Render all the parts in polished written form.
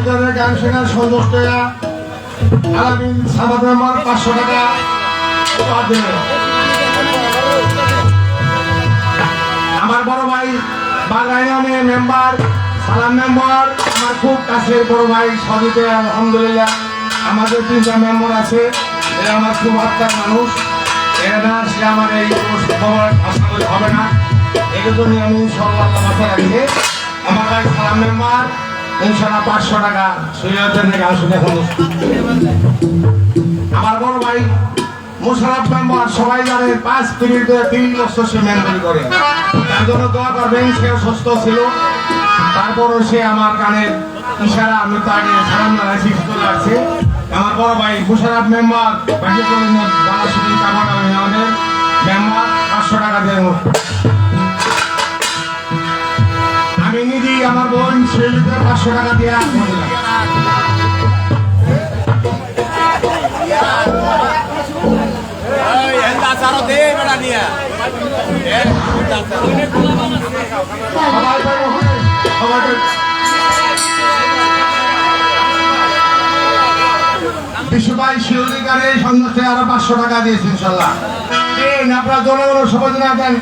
শিলুদারের গান শোনার সন্তুষ্ট আলামিন সামাদ মেম্বার 500 টাকা উপহার দেবেন। আমার বড় ভাই বাগাইনানের মেম্বার সালাম মেম্বার, আমার খুব কাছের বড় ভাই সজিতে আলহামদুলিল্লাহ। আমাদের 3টা মেম্বার আছে, এরা আমার খুব আত্মার মানুষ। এরা না আসলে আমার এই খবর আশা করি হবে না। এর জন্য আমি ইনশাআল্লাহ মাথায় রাখি। আমার ভাই সালাম মেম্বার ইনশাআল্লাহ 500 টাকা সৈয়দের গান শুনে হলো। আমার বড় ভাই মোশাররফ মেম্বার সবাই জানে 5 মিনিট ধরে 3 বছর সে মেম্বারি করে, তার জন্য দোয়া করবেন। সে সুস্থ ছিল, তারপরও সে আমার গানের ইশারা আমি তাকে সালাম জানাইছি, চলে আসছে। আমার বড় ভাই মোশাররফ মেম্বার বালাসুরি কামানা ইউনিয়নের মেম্বার 500 টাকা দেন। আমি নিজে আমার বোন ছেলেকে 500 টাকা দিয়ে বিশ্বভাই শিরোধিকারে সন্ন্যাসে আরো 500 টাকা দিয়েছে ইনশাল্লাহ। আপনারা জনগণ সবাই না দেন।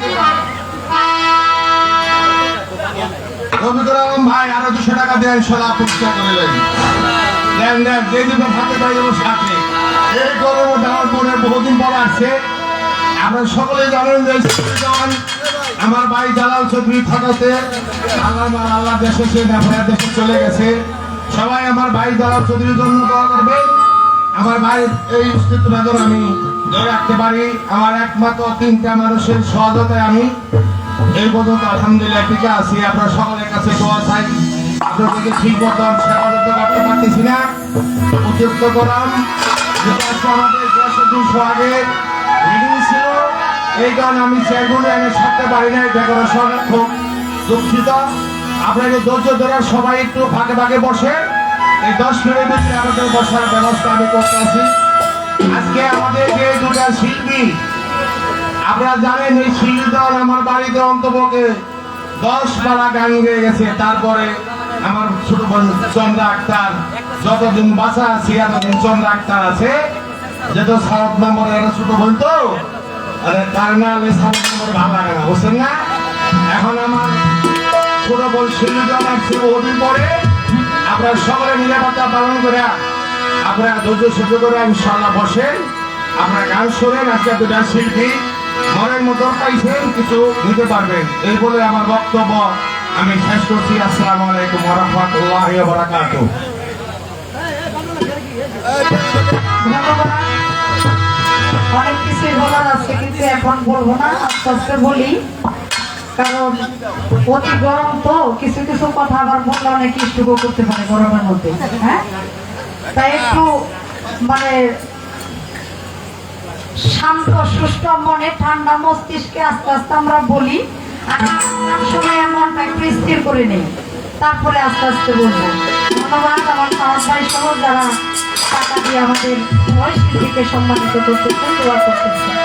রবিকুল আলম ভাই আরো 200 টাকা দেন ইনশাল্লাহ, প্রতিষ্ঠা করে দেন দেন যে দুটো হাতে পাই যাবো সাথে। এই গরমে আমার বোনের বহুদিন পর আসছে। আপনারা সকলে জানেন যে আমার ভাই জালাল চৌধুরী থাকাতে আল্লাহ দেশে সে দেশে চলে গেছে। সবাই আমার ভাই জালাল চৌধুরীর জন্য দোয়া করবে। আমার ভাইয়ের এই অস্তিত্ব নজর আমি ধরে রাখতে পারি। আমার একমাত্র 3টা মানুষের সহযোগিতায় আমি এই পর্যন্ত আলহামদুলিল্লাহ টিকে আছি। আপনার সকলের কাছে দোয়া চাই। আপনাদেরকে ঠিক মতন সেবা করতে পারতেছি না, অতিরিক্ত করাম আমাদের 200 আগে রিডিং ছিল। এই গান আমি চেয়ারগুলো এনে সারতে পারি না, ডেকোরেশন খুব দুঃখিত। আপনাকে ধৈর্য ধরে সবাই একটু ফাঁকে ফাঁকে বসে এই 10 মিনিটের ভিতরে আমাদের বসার ব্যবস্থা আমি করতে আছি। আজকে আমাদের যে 2টা শিল্পী আপনারা জানেন, এই শিল্পী দল আমার বাড়িতে অন্তপক্ষে 10 পারা গান গেয়ে গেছে। তারপরে আমার ছোট বোন চন্দ্রা আক্তার, যতদিন বাঁচা আছি এতদিন চন্দ্রা আক্তার আছে, যেহেতু সাউথ মেম্বারের ছোট বোন তো তার নামে সাউথ মেম্বার ভালো লাগে না, বুঝছেন না। এখন আমার ছোট বোন শিল্পী দল আসছে বহুদিন পরে। আপনারা সকলে নিরাপত্তা পালন করে আপনারা ধৈর্য সহ্য করে ইনশাআল্লাহ বসেন, আপনারা গান শোনেন। আজকে 2টা শিল্পী মনের মতো পাইছেন, কিছু নিতে পারবেন। এই বলে আমার বক্তব্য আমি শেষ করছি। আসসালামু আলাইকুম ওয়া রাহমাতুল্লাহি ওয়া বারাকাতুহু। অনেক কিছু বলার আছে কিন্তু এখন বলবো না, আস্তে আস্তে বলি, কারণ অতি গরম তো কিছু কিছু কথা আবার বললে অনেক ইষ্টুক করতে পারে গরমের মধ্যে। হ্যাঁ, তাই একটু মানে শান্ত সুষ্ঠ মনে ঠান্ডা মস্তিষ্কে আস্তে আস্তে আমরা বলি। আর সময় মনটা একটু স্থির করে নেই, তারপরে আস্তে আস্তে বলবো। ধন্যবাদ আমার সাহস ভাই সহ যারা টাকা দিয়ে আমাদের শিল্পীকে সম্মানিত করতেছেন, দোয়া করতেছেন।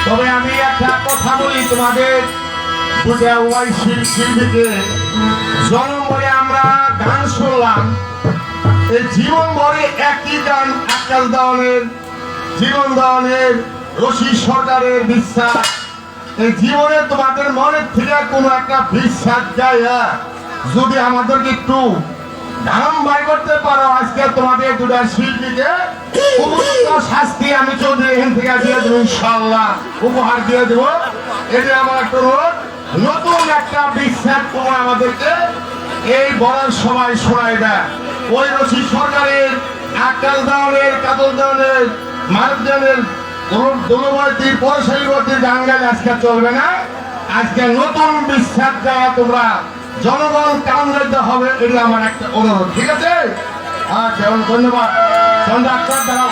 তবে আমি একটা কথা বলি তোমাদের, 2টা ওয়াই শিল্পীকে জন্ম করে আমরা গান শুনলাম। এই জীবন ভরে একই গান আকাশ দেওয়ানের, জীবন দেওয়ানের, রশি সরকারের বিশ্বাস। এই জীবনে তোমাদের মনের থেকে কোনো একটা বিশ্বাস যায়, যদি আমাদেরকে একটু নাম বাই করতে পারো, আজকে তোমাদের 2টা শিল্পীকে উপযুক্ত শাস্তি আমি চৌধুরী এখান থেকে দিয়ে দেবো ইনশাআল্লাহ, উপহার দিয়ে দেবো। এটা আমার একটা রোড, নতুন একটা বিশ্বাস তোমার আমাদেরকে এই বলার সময় শোনাই দেয়। ওই রশি সরকারের, আকাশ দেওয়ানের, কাতল দেওয়ানের, মানব দেওয়ানের, দলবর্তীর, পরশালীবর্তীর গান গাইলে আজকে চলবে না। আজকে নতুন বিশ্বাস দেওয়া তোমরা জনগণ কাম রাখতে হবে, এটা আমার একটা অনুরোধ, ঠিক আছে? আচ্ছা, ধন্যবাদ। চন্দ্র আক্তার দাঁড়াও।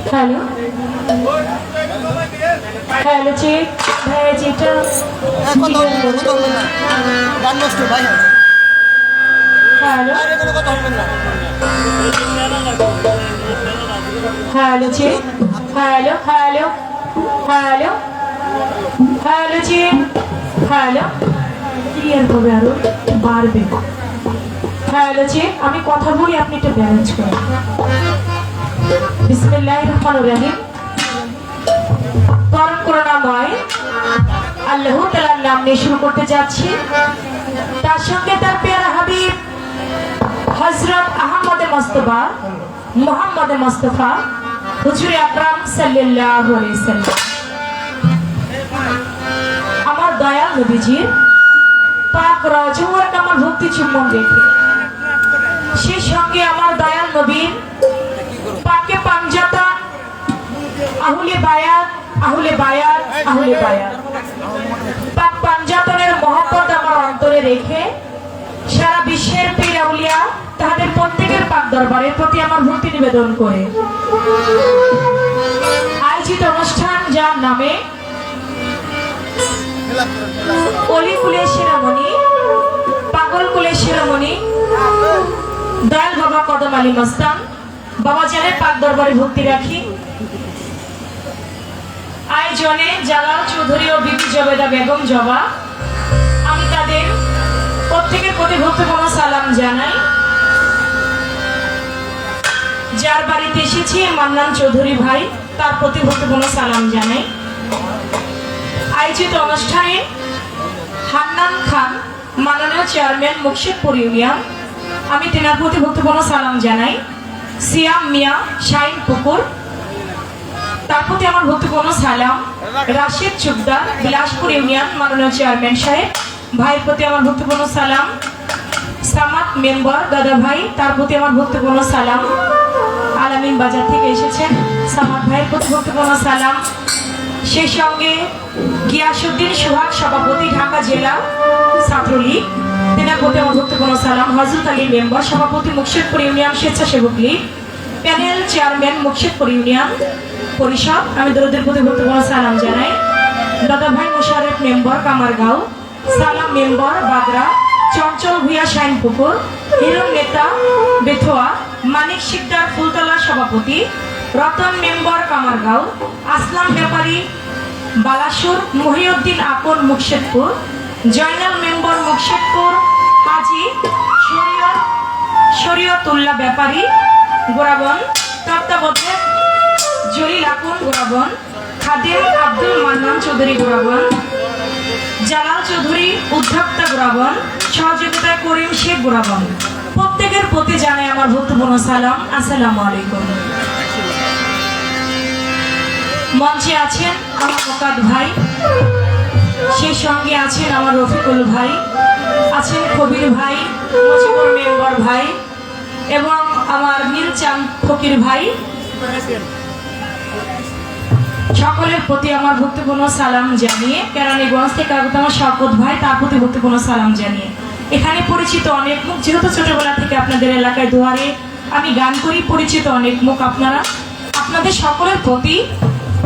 হ্যালো হ্যালো চেক ভাইয়া চেকটা গান নষ্ট ভাই হ্যালো আরে কোনো কথা হবে না hello check hello hello hello hello check hello clear হবে আরো বাড়বে হ্যালো চেক আমি কথা বলি আপনি একটু ব্যালেন্স করেন বিসমিল্লাহির রহমানির রহিম পরম করুণাময় আল্লাহ তাআলার নাম নিয়ে শুরু করতে যাচ্ছি তার সঙ্গে তার পেয়ারা হাবিব হযরত আহমদ মুস্তাফা মুহাম্মদ মুস্তাফা হুজুর আকরাম সাল্লাল্লাহু আলাইহি সাল্লাম আমার দয়াল নবীজির পাক রওজা আমার ভক্তি চুম্বন দেখে সেই সঙ্গে আমার দয়াল নবীর পাকে পাঞ্জাতা আহুলে বায়াত আহুলে বায়াত আহুলে বায়াত পাক পাঞ্জাতনের মহব্বত আমার অন্তরে রেখে সারা বিশ্বের পীর আউলিয়া তাদের প্রত্যেকের পাক দরবারের প্রতি আমার ভক্তি নিবেদন করে আয়োজিত অনুষ্ঠান যার নামে অলি কুলের শিরোমণি পাগল কুলের শিরোমণি দয়াল বাবা কদম আলী মস্তান বাবা জানের পাক দরবারে ভক্তি রাখি আয়োজনে জালাল চৌধুরী ও বিবি জবেদা বেগম জবা আমি তাদের প্রত্যেকের প্রতি ভক্তিপূর্ণ সালাম জানাই যার বাড়িতে এসেছি মান্নান চৌধুরী ভাই তার প্রতি ভক্তিপূর্ণ সালাম জানাই আয়োজিত অনুষ্ঠানে হান্নান খান মাননীয় চেয়ারম্যান মুর্শিদপুর ইউনিয়ন আমি তেনার প্রতি ভক্তিপূর্ণ সালাম জানাই সিয়াম মিয়া শাইন পুকুর তার প্রতি আমার ভক্তিপূর্ণ সালাম রাশিদ চুকদার বিলাসপুর ইউনিয়ন মাননীয় চেয়ারম্যান সাহেব ভাইয়ের প্রতি আমার ভক্তিপূর্ণ সালাম সামাদ মেম্বার দাদা ভাই তার প্রতি আমার ভক্তিপূর্ণ সালাম আলামিন বাজার থেকে এসেছেন সামাদ ভাইয়ের প্রতি ভক্তিপূর্ণ সালাম সেই সঙ্গে গিয়াসউদ্দিন সোহাগ সভাপতি ঢাকা জেলা ছাত্রলীগ তেনার প্রতি আমার ভক্তিপূর্ণ সালাম হযরত আলী মেম্বার সভাপতি মুর্শিদপুর ইউনিয়ন স্বেচ্ছাসেবক League panel chairman Murshidpur union পরিষদ আমি দরদের প্রতি ভক্তিপূর্ণ সালাম জানাই দাদা ভাই মোশাররফ মেম্বার কামারগাঁও সালাম মেম্বার বাগরা চঞ্চল ভুইয়া শাইনপুকুর হিরণ নেতা বেথোয়া মানিক শিকদার ফুলতলা সভাপতি রতন মেম্বার কামারগাঁও আসলাম ব্যাপারী বালাসুর মহিউদ্দিন আকন মুর্শিদপুর জয়নাল মেম্বার মুর্শিদপুর হাজি শরীয়তুল্লাহ ব্যাপারী গোরাবন তত্ত্বাবধায়ক জলিল আকন গোরাবন খাদেম আব্দুল মান্নান চৌধুরী গোরাবন জালাল চৌধুরী উদ্যোক্তা গোরাবন সহযোগিতায় করিম শেখ গোরাবন প্রত্যেকের প্রতি জানাই আমার ভক্তিপূর্ণ সালাম আসসালামু আলাইকুম মঞ্চে আছেন আমার মোকাদ ভাই সেই সঙ্গে আছেন আমার রফিকুল ভাই আছেন কবির ভাই মুজিবুর মেম্বার ভাই এবং আমার নীলচাঁদ ফকির ভাই সকলের প্রতি আমার ভক্তিপূর্ণ সালাম জানিয়ে কেরানীগঞ্জ থেকে আগত আমার শওকত ভাই তার প্রতি ভক্তিপূর্ণ সালাম জানিয়ে এখানে পরিচিত অনেক মুখ যেহেতু ছোটবেলা থেকে আপনাদের এলাকায় দুয়ারে আমি গান করি পরিচিত অনেক মুখ আপনাদের সকলের প্রতি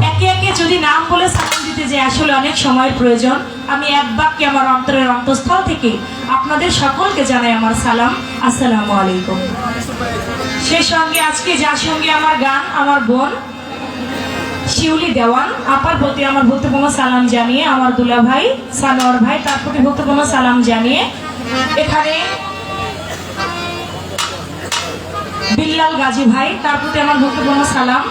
একে একে যদি নাম বলে সালাম দিতে যে আসলে অনেক সময়ের প্রয়োজন আমি এক বাক্যে আমার অন্তরের অন্তঃস্থল থেকে আপনাদের সকলকে জানাই আমার সালাম আসসালামু আলাইকুম সেই সঙ্গে আজকে যার সঙ্গে আমার গান আমার বোন শিউলি দেওয়ান আপার প্রতি আমার ভক্তিপূর্ণ সালাম জানিয়ে আমার দুলা ভাই সানোয়ার ভাই তার প্রতি ভক্তিপূর্ণ সালাম জানিয়ে এখানে বিল্লাল গাজী ভাই তার প্রতি আমার ভক্তিপূর্ণ সালাম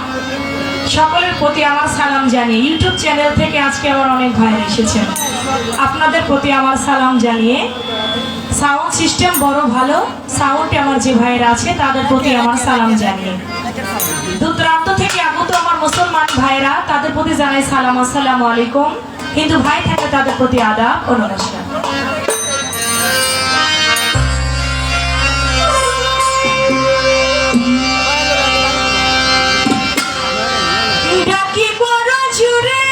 সকলের প্রতি আমার সালাম জানিয়ে ইউটিউব চ্যানেল থেকে আজকে আমার অনেক ভাইরা এসেছেন আপনাদের প্রতি আমার সালাম জানিয়ে সাউন্ড সিস্টেম বড় ভালো সাউন্ডে আমার যে ভাইরা আছে তাদের প্রতি আমার সালাম জানিয়ে দূরান্ত থেকে আগত আমার মুসলমান ভাইরা তাদের প্রতি জানাই সালাম আসসালামু আলাইকুম হিন্দু ভাই থাকে তাদের প্রতি আদাব ও নমস্কার ডাকি বড় জুড়ে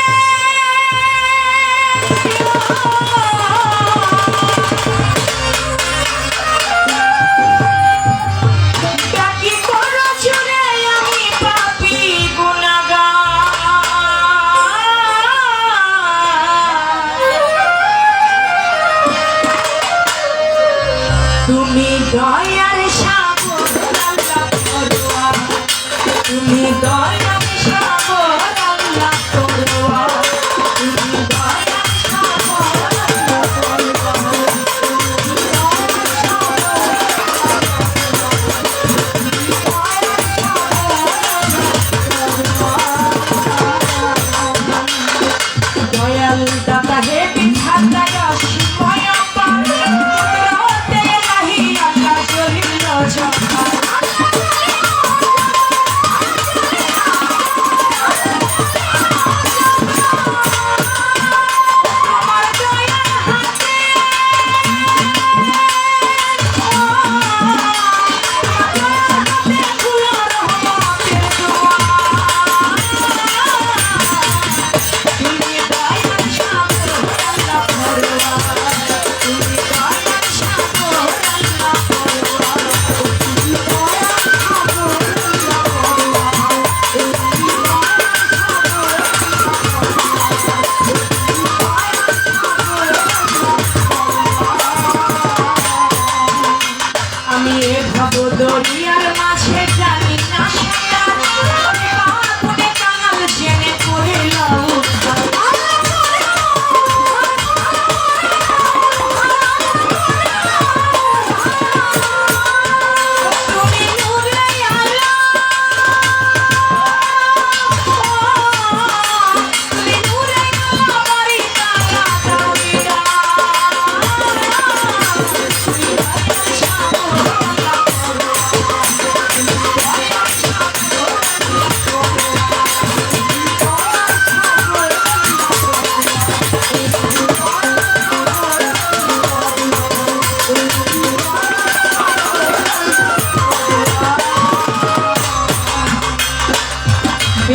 ডাকি বড় জুড়ে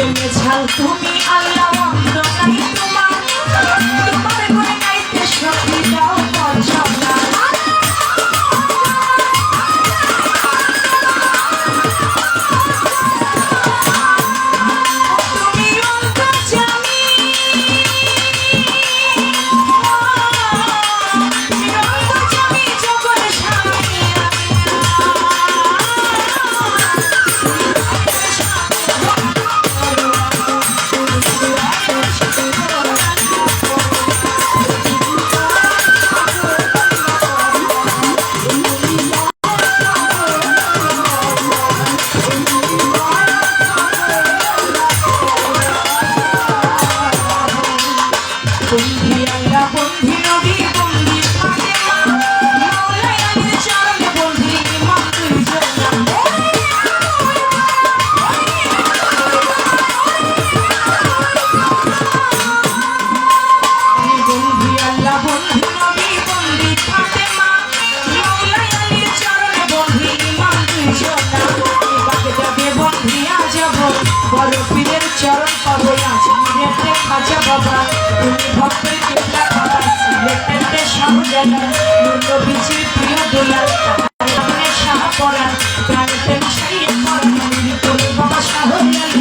প্রেমে ছাল তুমি আল্লাহ বন্ধ নাই তোমার তোমার করে গাইতে শক্তি দাও পছন্দ চরণ পাবো আজকে খাজা বাবা তুমি ভক্তের কেবলা বাবা সিলেটের শাহজালাল নুরো বিচির প্রিয় দোলা আপনি শাহ পরাণ প্রাণীতের শাহী পরাণ তুমি বাবা শাহজালাল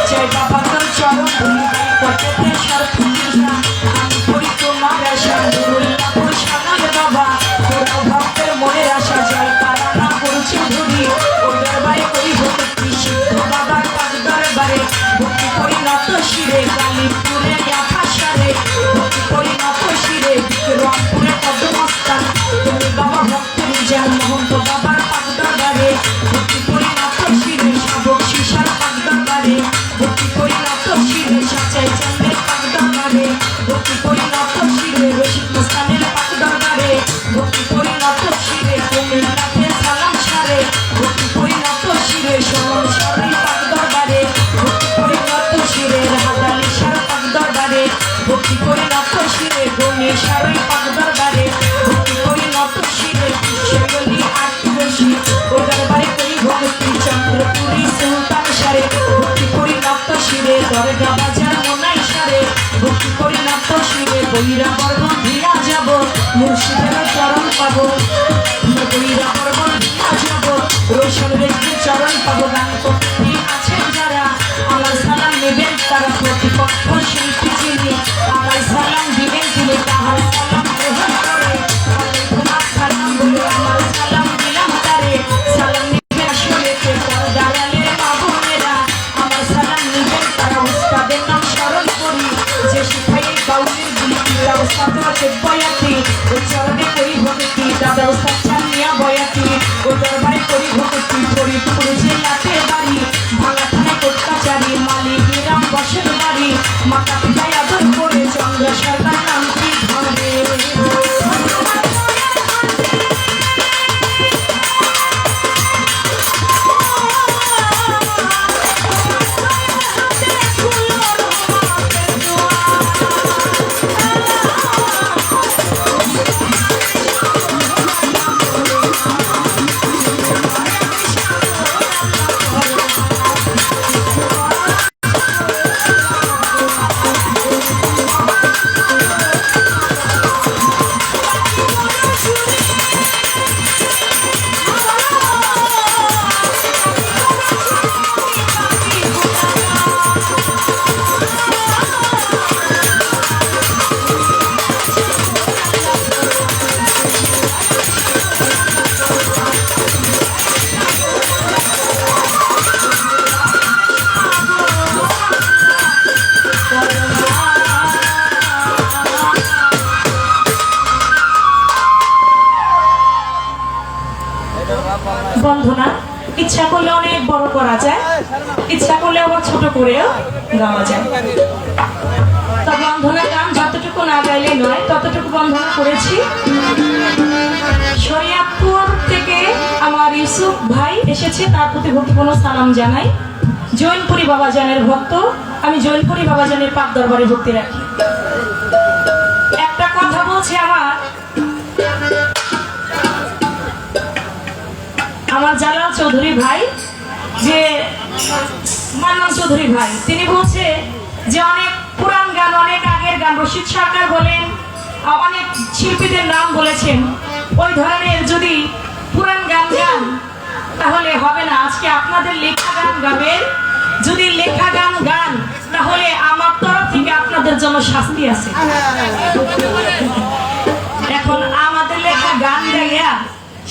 জয় বাবা তোর চরণ ধুলি কততে সর্বকৃষ্ণা আমি করি তোমার আশা নুরুল্লাহপুর শানাল বাবা তোরা ভক্তের মনের আশা জয় তারা না করছে ধুলি ও দরবারে করি ভক্তি সিদ্ধ বাবার পাক দরবারে ভক্তি করি নত শিরে কালীপুরে আকাশারে ভক্তি করি নত শিরে রংপুরে পদ্মস্থান তুমি বাবা ভক্তের জান মহন্ত বাবার পাক দরবারে ভক্তি করি নত শিরে শাবক শিশার পাক দরবারে ভক্তি করি নত শিরে সাচাই চাঁদের পাক দরবারে ভক্তি করি নত শিরে রশিদ মুস্তানের পাক দরবারে ভক্তি করি নত শিরে কুমিল্লাতে সালাম সারে ভক্তি করি নত শিরে সমন সারে পাক দরবারে ভক্তি করি নত শিরে রাহাদালি সার পাক দরবারে ভক্তি করি নত শিরে গণে সারে পাক দরবারে ভক্তি করি নত শিরে বিশ্বগলি আটবসি ও দরবারে করি ভক্তি চন্দ্রপুরী সুলতান সারে ভক্তি করি নত শিরে দরগা বাজার মোনাই সারে ভক্তি করি নত শিরে বৈরা পর্বত দিয়া যাব মুর্শিদের চরণ পাবো বৈরা পর্বত দিয়া যাব রোশন ব্যক্তির চরণ পাবো গান করতে আছেন যারা আমার সালাম নেবেন তারা প্রতিপক্ষ শিল্পী যিনি আমার সালাম দিবেন তিনি তাহার সালাম গ্রহণ করে আলাইকুম আসসালাম বলে আমার সালাম দিলাম তারে সালাম নিবেন আসলে দাঁড়ালে মা বোনেরা আমার সালাম নিবেন তারা উস্তাদের নাম স্মরণ করি যে শিখাই বাউলের গুলি কিরা উস্তাদ আছে বয়াতি ও চরণে করি ভক্তি দাদা উস্তাদ চান্নিয়া বয়াতি ও দরবারে করি ভক্তি ফরিদপুর জেলাতে বাড়ি ভাঙা থানায় অত্যাচারী মালিক রাম বসের বাড়ি মাতা পিতায় আদর করে চন্দ্র সরকার নাম কি ধরে বন্ধনা ইচ্ছা করলে অনেক বড় করা যায় ইচ্ছা করলে আবার ছোট করেও গাওয়া যায় তো বন্ধনা গান যতটুকু না গাইলে নয় ততটুকু বন্ধনা করেছি শরিয়াতপুর থেকে আমার ইউসুফ ভাই এসেছে তার প্রতি ভক্তিপূর্ণ সালাম জানাই জৈনপুরী বাবাজানের ভক্ত আমি জৈনপুরী বাবাজানের পাক দরবারে ভক্তি রাখি একটা কথা বলছে আমার জালাল চৌধুরী ভাই যে মান্নান চৌধুরী ভাই, তিনি বলছে যে অনেক পুরান গান, অনেক আগের গান, রশিদ সরকার বলেন, অনেক শিল্পীদের নাম বলেছেন, ওই ধরনের যদি পুরান গান গান তাহলে হবে না। আজকে আপনাদের লেখা গান গাবেন, যদি লেখা গান গান তাহলে আমার তরফ থেকে আপনাদের জন্য শাস্তি আছে। এখন আমাদের লেখা গান গাইয়া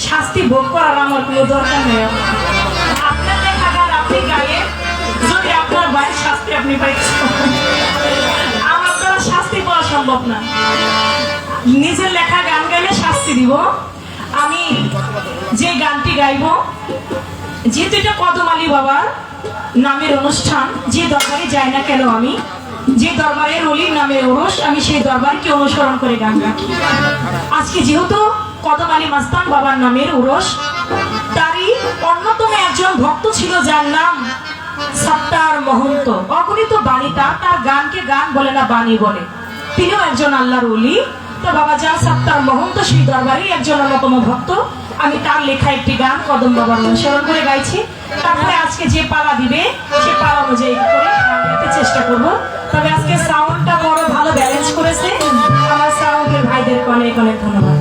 শাস্তি ভোগ করার আমার কোনো দরকার নেই। আপনার লেখা গান আপনি গাইয়ে যদি আপনার ভাইয়ের শাস্তি আপনি পাইছেন, আমার দ্বারা শাস্তি পাওয়া সম্ভব না। নিজের লেখা গান গাইলে শাস্তি দিব। আমি যে গানটি গাইব, যেহেতু এটা কদম আলী বাবার নামের অনুষ্ঠান, যে দরবারে যাই না কেন আমি, যে দরবারের অলির নামের ওরস, আমি সেই দরবারকে অনুসরণ করে গান গাই। আজকে যেহেতু কদম আলী মাস্তান বাবার নামের ওরস, তারই অন্যতম একজন ভক্ত ছিল যার নাম সত্তার মহন্ত। অগণিত বাণী তার গানকে গান বলে না, বাণী বলে। তিনিও একজন আল্লাহর ওলি। তো বাবা যান সত্তার মহন্ত সেই দরবারই একজন অন্যতম ভক্ত। আমি তার লেখা একটি গান কদম বাবার অনুসরণ করে গাইছি। তারপরে আজকে যে পালা দিবে সে পালা অনুযায়ী করে গান গাইতে চেষ্টা করব। তবে আজকে সাউন্ডটা বড় ভালো ব্যালেন্স করেছে আমার সাউন্ডের ভাইদেরকে অনেক অনেক ধন্যবাদ।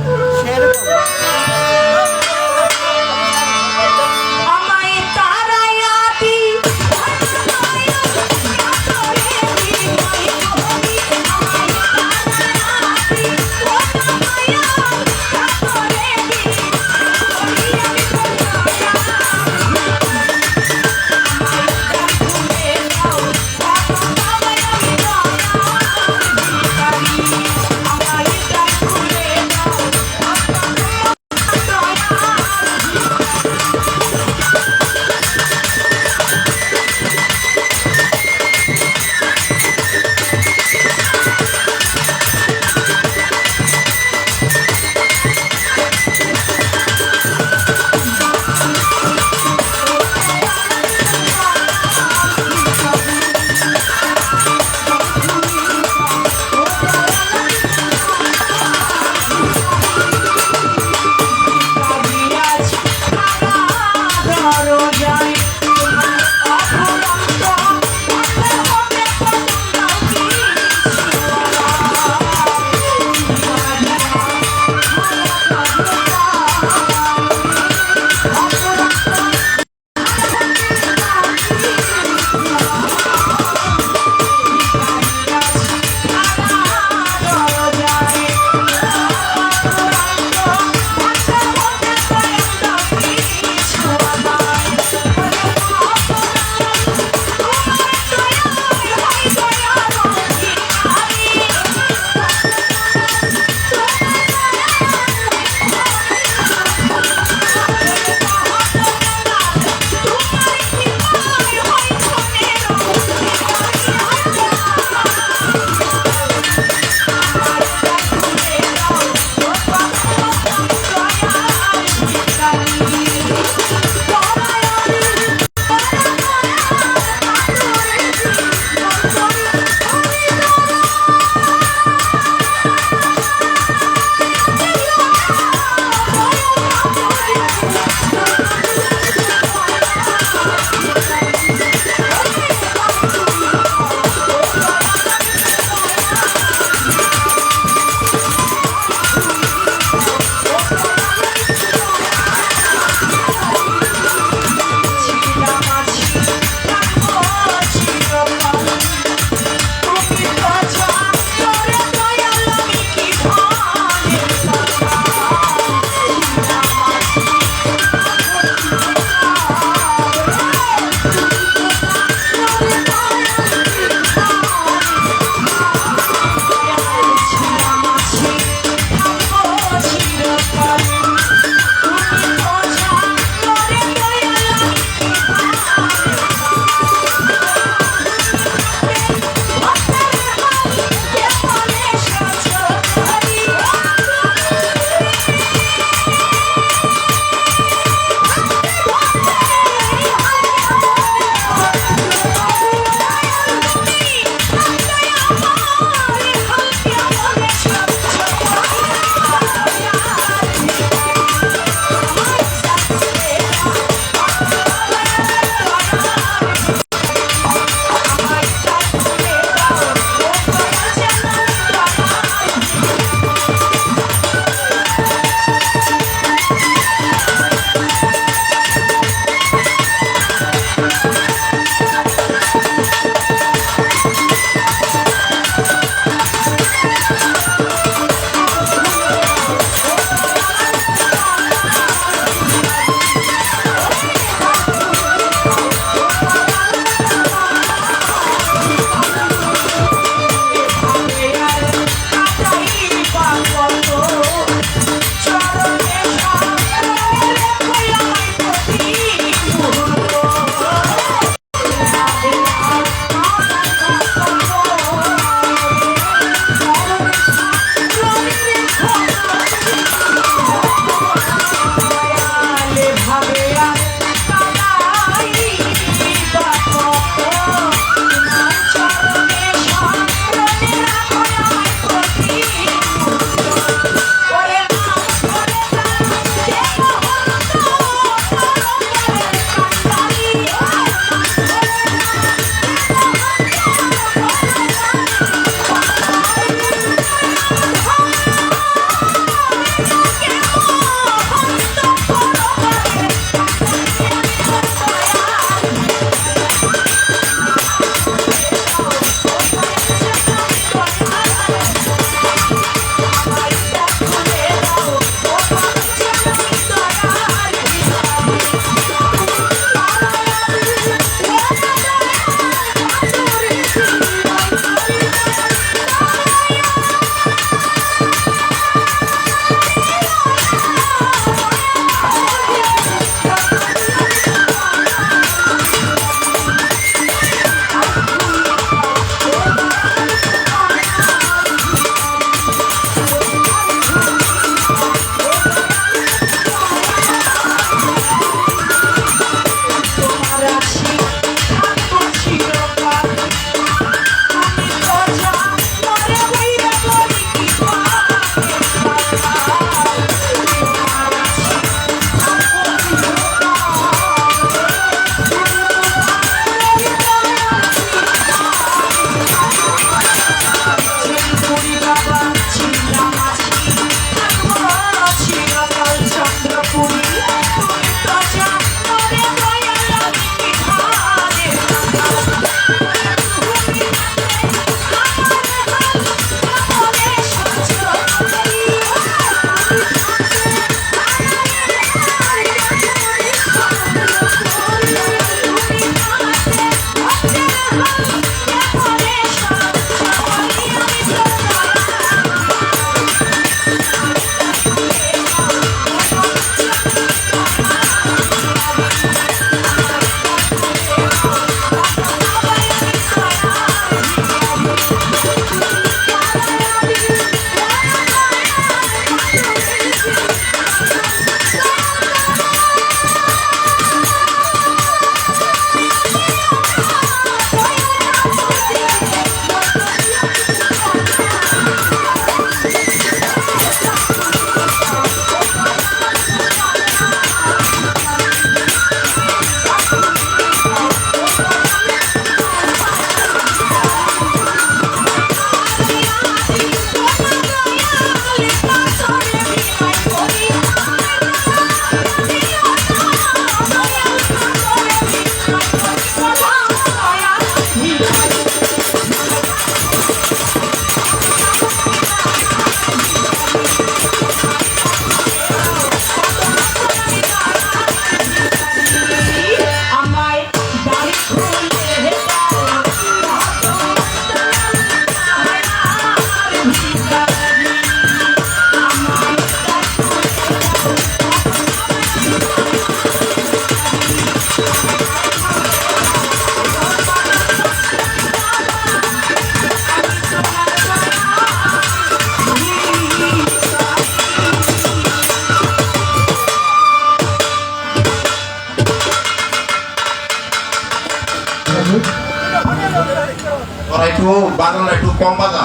তোরা একটু বাজানো একটু কম বাজা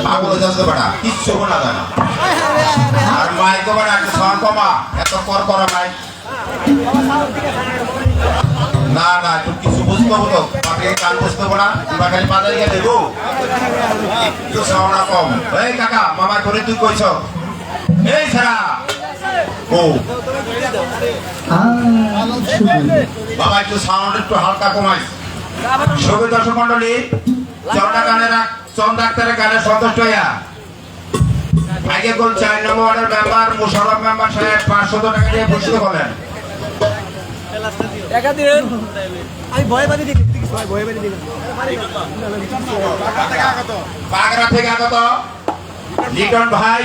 পাগল যাচ্ছে বেটা কিচ্ছু শোনা যায় না আর মাইক তো বেটা একটু সাউন্ড কমা এত কর করা মাইক না না একটু কিছু বুঝতে হবো তো পাখিকে গান বুঝতে হবো না তোমরা খালি বাজারে গিয়ে দেবো একটু সাউন্ড কম এই কাকা মামা করে তুই কইছ এই ছাড়া ও বাবা একটু সাউন্ড একটু হালকা কমাই সবই দর্শক মন্ডলী চন্দ্র ডাক্তারের গানে সন্তুষ্ট হইয়া আগে কোন 4 নম্বর ওয়ার্ডের মেম্বার মুশাররফ মেম্বার সাহেব 500 টাকা দিয়ে ঘোষিত করলেন টাকা দিন আমি ভয় বাড়ি দিই ভয় বাড়ি দিই বাগরা থেকে আগত লিটন ভাই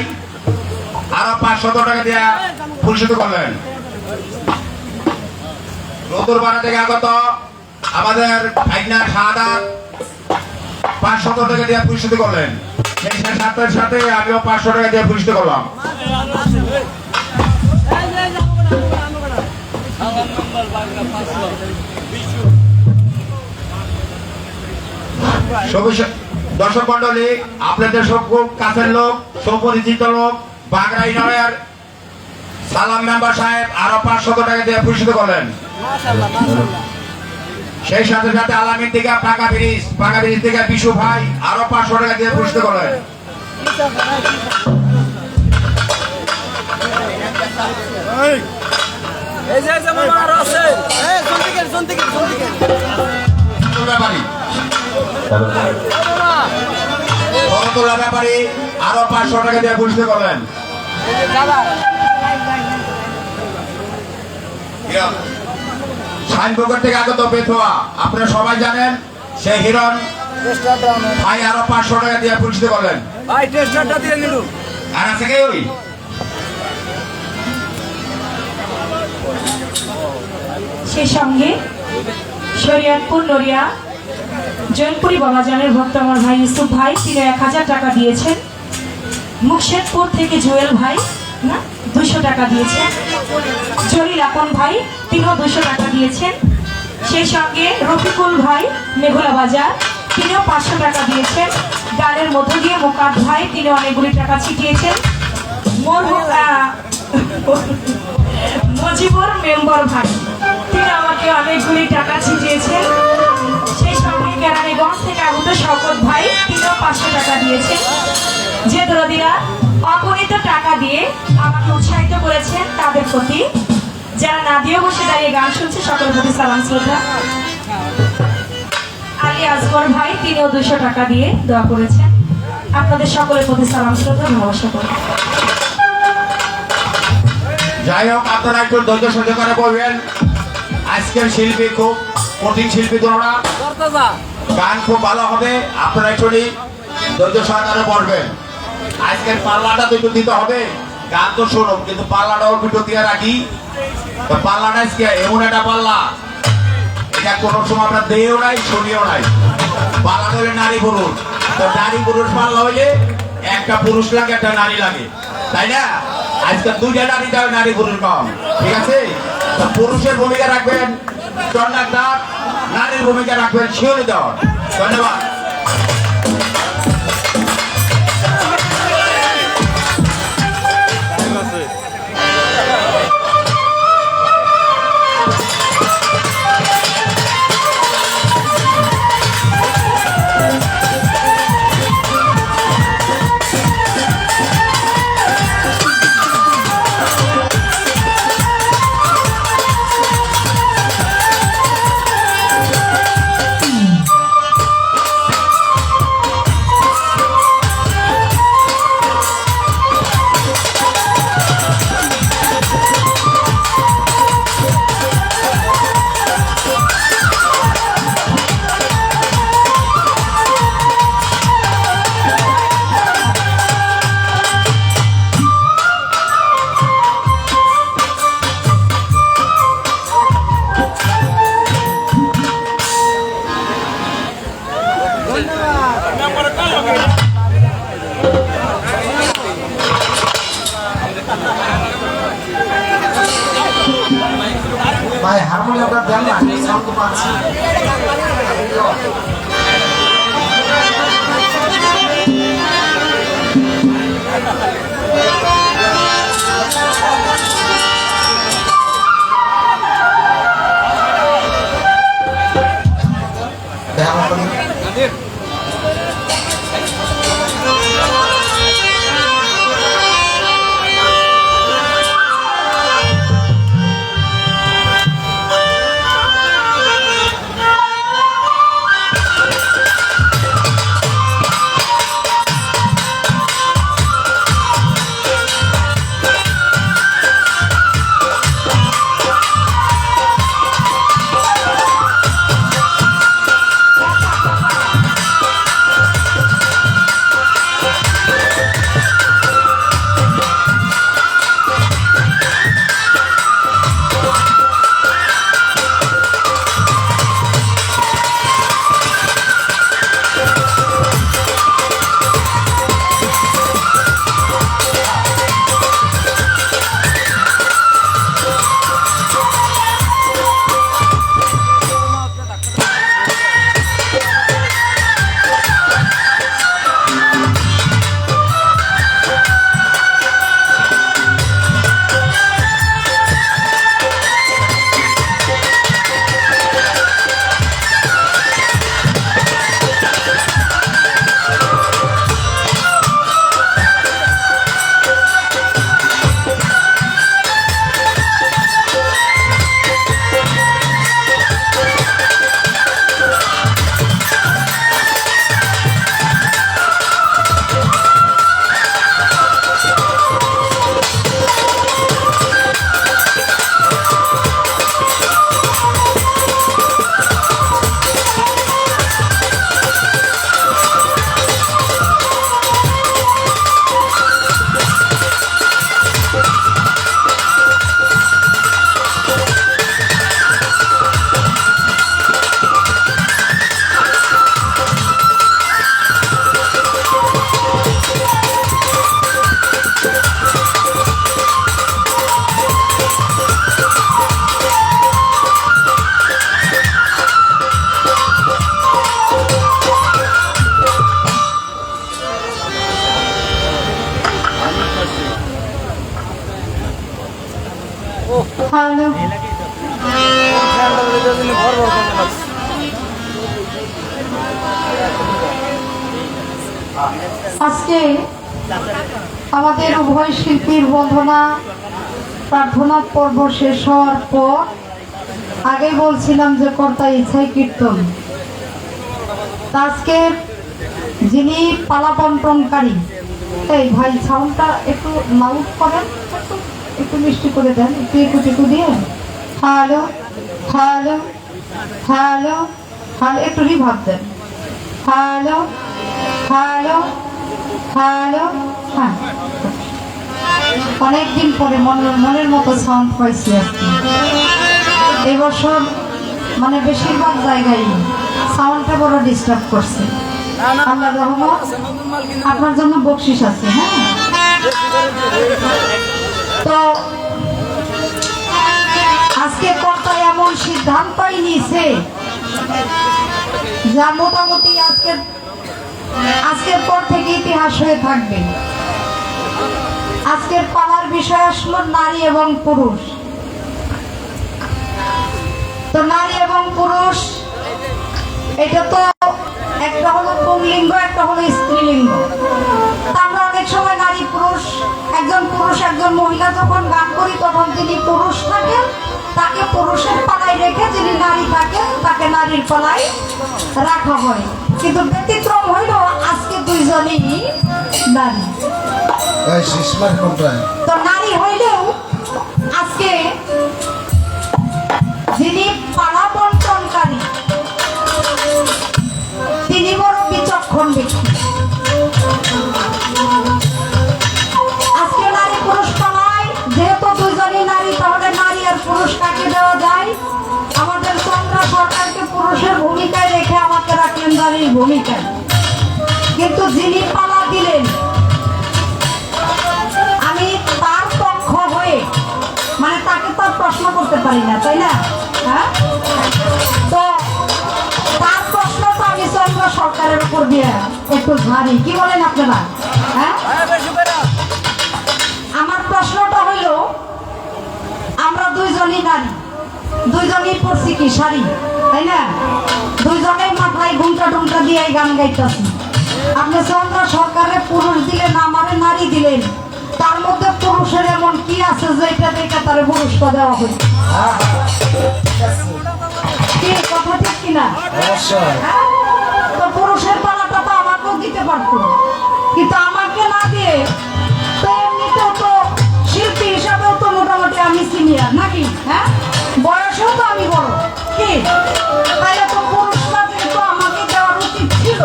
আরো 500 টাকা দিয়ে ঘোষিত করলেন নতুরপাড়া থেকে আগত আমাদের ভাইনা শাহাদাত 500 টাকা দিয়ে পুরস্কৃত করলেন সেই সাথে সাথে আমিও 500 টাকা দিয়ে পুরস্কৃত করলাম দর্শক মন্ডলী আপনাদের সব খুব কাছের লোক সুপরিচিত লোক বাগড়া ইউনিয়নের সালাম মেম্বার সাহেব আরো 500 টাকা দিয়ে পুরস্কৃত করলেন সেই সাথে সাথে আলামিন থেকে পাকা ব্রিজ থেকে বিশু ভাই আরো 500 টাকা দিয়ে পুরস্কৃত করলেন এই যে মামা আর আছে এই জন্তিকে ব্যাপারী বড়তলা ব্যাপারী আরো 500 টাকা দিয়ে পুরস্কৃত করলেন শাইনপুকুর থেকে আগত বেথুয়া আপনারা সবাই জানেন সেই হিরণ ভাই আরো 500 টাকা দিয়ে পুরস্কৃত করলেন ভাই টেস্টারটা দিয়ে নিল আর আছে কে ওই সেই সঙ্গে শরিয়াতপুর নড়িয়া জৈনপুরি বাবাজানের ভক্ত আমার ভাই ইউসুফ ভাই তিনি 1000 টাকা দিয়েছেন মুকশেদপুর থেকে জুয়েল ভাই না 200 টাকা দিয়েছেন জলিল আপন ভাই তিনিও 200 টাকা দিয়েছেন সেই সঙ্গে রফিকুল ভাই মেঘলা বাজার তিনিও 500 টাকা দিয়েছেন গানের মধ্য দিয়ে মোকাত ভাই তিনি অনেকগুলি টাকা ছিটিয়েছেন মজিবুর মেম্বার ভাই তিনি আমাকে অনেকগুলি টাকা ছিটিয়েছেন সেই সঙ্গে কেরানীগঞ্জ থেকে আগত শওকত ভাই তিনিও 500 টাকা দিয়েছেন যে দরদিরা অগণিত টাকা দিয়ে আমাকে উৎসাহিত করেছেন তাদের প্রতি যারা না দিয়ে বসে দাঁড়িয়ে গান শুনছে সকলের প্রতি সালাম শ্রদ্ধা আলী আসগর ভাই তিনিও 200 টাকা দিয়ে দোয়া করেছেন আপনাদের সকলের প্রতি সালাম শ্রদ্ধা ভালোবাসা করি যাই হোক আপনারা একটু ধৈর্য সহ্য করে বলবেন আজকের শিল্পী খুব কঠিন শিল্পী তোমরা গান খুব ভালো হবে আপনারা একটু ধৈর্য সহকারে বলবেন আজকের পাল্লাটা তো একটু দিতে হবে গান তো শুনুন কিন্তু পাল্লাটাও একটু দিয়ে রাখি তো পাল্লাটা আজকে এমন একটা পাল্লা এটা কোনো সময় আমরা দেও নাই শুনিও নাই পাল্লা হলে নারী পুরুষ তো নারী পুরুষ পাল্লা হইলে একটা পুরুষ লাগে একটা নারী লাগে তাই না আজকে 2টা নারী দাও নারী পুরুষ কম ঠিক আছে তো পুরুষের ভূমিকা রাখবেন চন্দ্রাক্তার নারীর ভূমিকা রাখবেন শিওরি দেওয়ার ধন্যবাদ ভাই হারমোনিয়ামটা দেন না, সাউন্ড পাচ্ছি। হ্যালো, আজকে আমাদের উভয় শিল্পীর বন্দনা প্রার্থনা পর্ব শেষ হওয়ার পর আগে বলছিলাম যে কর্তা ইচ্ছাই কীর্তন। আজকে যিনি পালা বন্টনকারী, এই ভাই সাউন্ডটা একটু লাউড করেন, একটু মিষ্টি করে দেন, একটু একটু টিকু দিয়ে। হ্যালো হ্যালো হ্যালো হ্যালো, একটু রিভাব দেন। Hello hello hello. হ্যাঁ, অনেকদিন পরে মনের মতো সাউন্ড পাইছি আজকে। এই বছর মানে বেশিরভাগ জায়গায় সাউন্ডটা বড় ডিস্টার্ব করছে। আল্লাহ রহমত, আপনার জন্য বকশিস আছে। হ্যাঁ, তো আজকে কর্তা এমন সিদ্ধান্তই নিয়েছে যা মোটামুটি আজকের পর থেকে ইতিহাস হয়ে থাকবে। আজকের পালার বিষয় আসলো নারী এবং পুরুষ। তো নারী এবং পুরুষ এটা তো একটা হলো পুংলিঙ্গ, একটা হলো স্ত্রীলিঙ্গ। আমরা অনেক সময় নারী পুরুষ, একজন পুরুষ একজন মহিলা যখন গান করি তখন তিনি পুরুষ থাকেন, তাকে পুরুষের পালায় রেখে যিনি নারী থাকেন তাকে নারীর পালায় রাখা হয়। কিন্তু ব্যতিক্রম হইল আজকে দুইজনই নারী। তো নারী হইলেও আজকে যিনি পালা বন্টনকারী তিনি বড় বিচক্ষণ ব্যক্তি। আজকে নারী পুরুষ পালায়, যেহেতু দুজনই নারী, তাহলে নারী আর পুরুষ কাকে দেওয়া যায়? আমাদের চন্দ্রা সরকারকে পুরুষের ভূমিকায় রেখে আমাকে রাখলেন নারীর ভূমিকায়। কিন্তু যিনি পালা দিলেন আমি তার পক্ষ হয়ে, মানে তাকে তো প্রশ্ন করতে পারি না, তাই না? হ্যাঁ তো তার প্রশ্ন তো আমি চন্দ্র সরকারের উপর দিয়ে একটু ঝাড়ি, কি বলেন আপনারা? হ্যাঁ, আমার প্রশ্নটা হইল, আমরা দুইজনই নারী, দুইজনই পড়ছি কি শাড়ি, তাই না? দুইজনের মাথায় ঘুমটা টুমটা দিয়ে এই গান গাইতেছি। আপনি চন্দ্র সরকারের পুরুষ দিলেন, আমারে নারী দিলেন, তার মধ্যে পুরুষের এমন কি আছে যেটা দেখে তার পুরস্কার দেওয়া হয়? কি কথা ঠিক কিনা? হ্যাঁ? তো পুরুষের পালাটা তো আমাকেও দিতে পারতো, কিন্তু আমাকে না দিয়ে তো এমনিতেও তো শিল্পী হিসাবেও তো মোটামুটি আমি সিনিয়র নাকি? হ্যাঁ, বয়সেও তো আমি বড়, কি তাহলে তো পুরস্কার যেহেতু আমাকে দেওয়ার উচিত ছিল,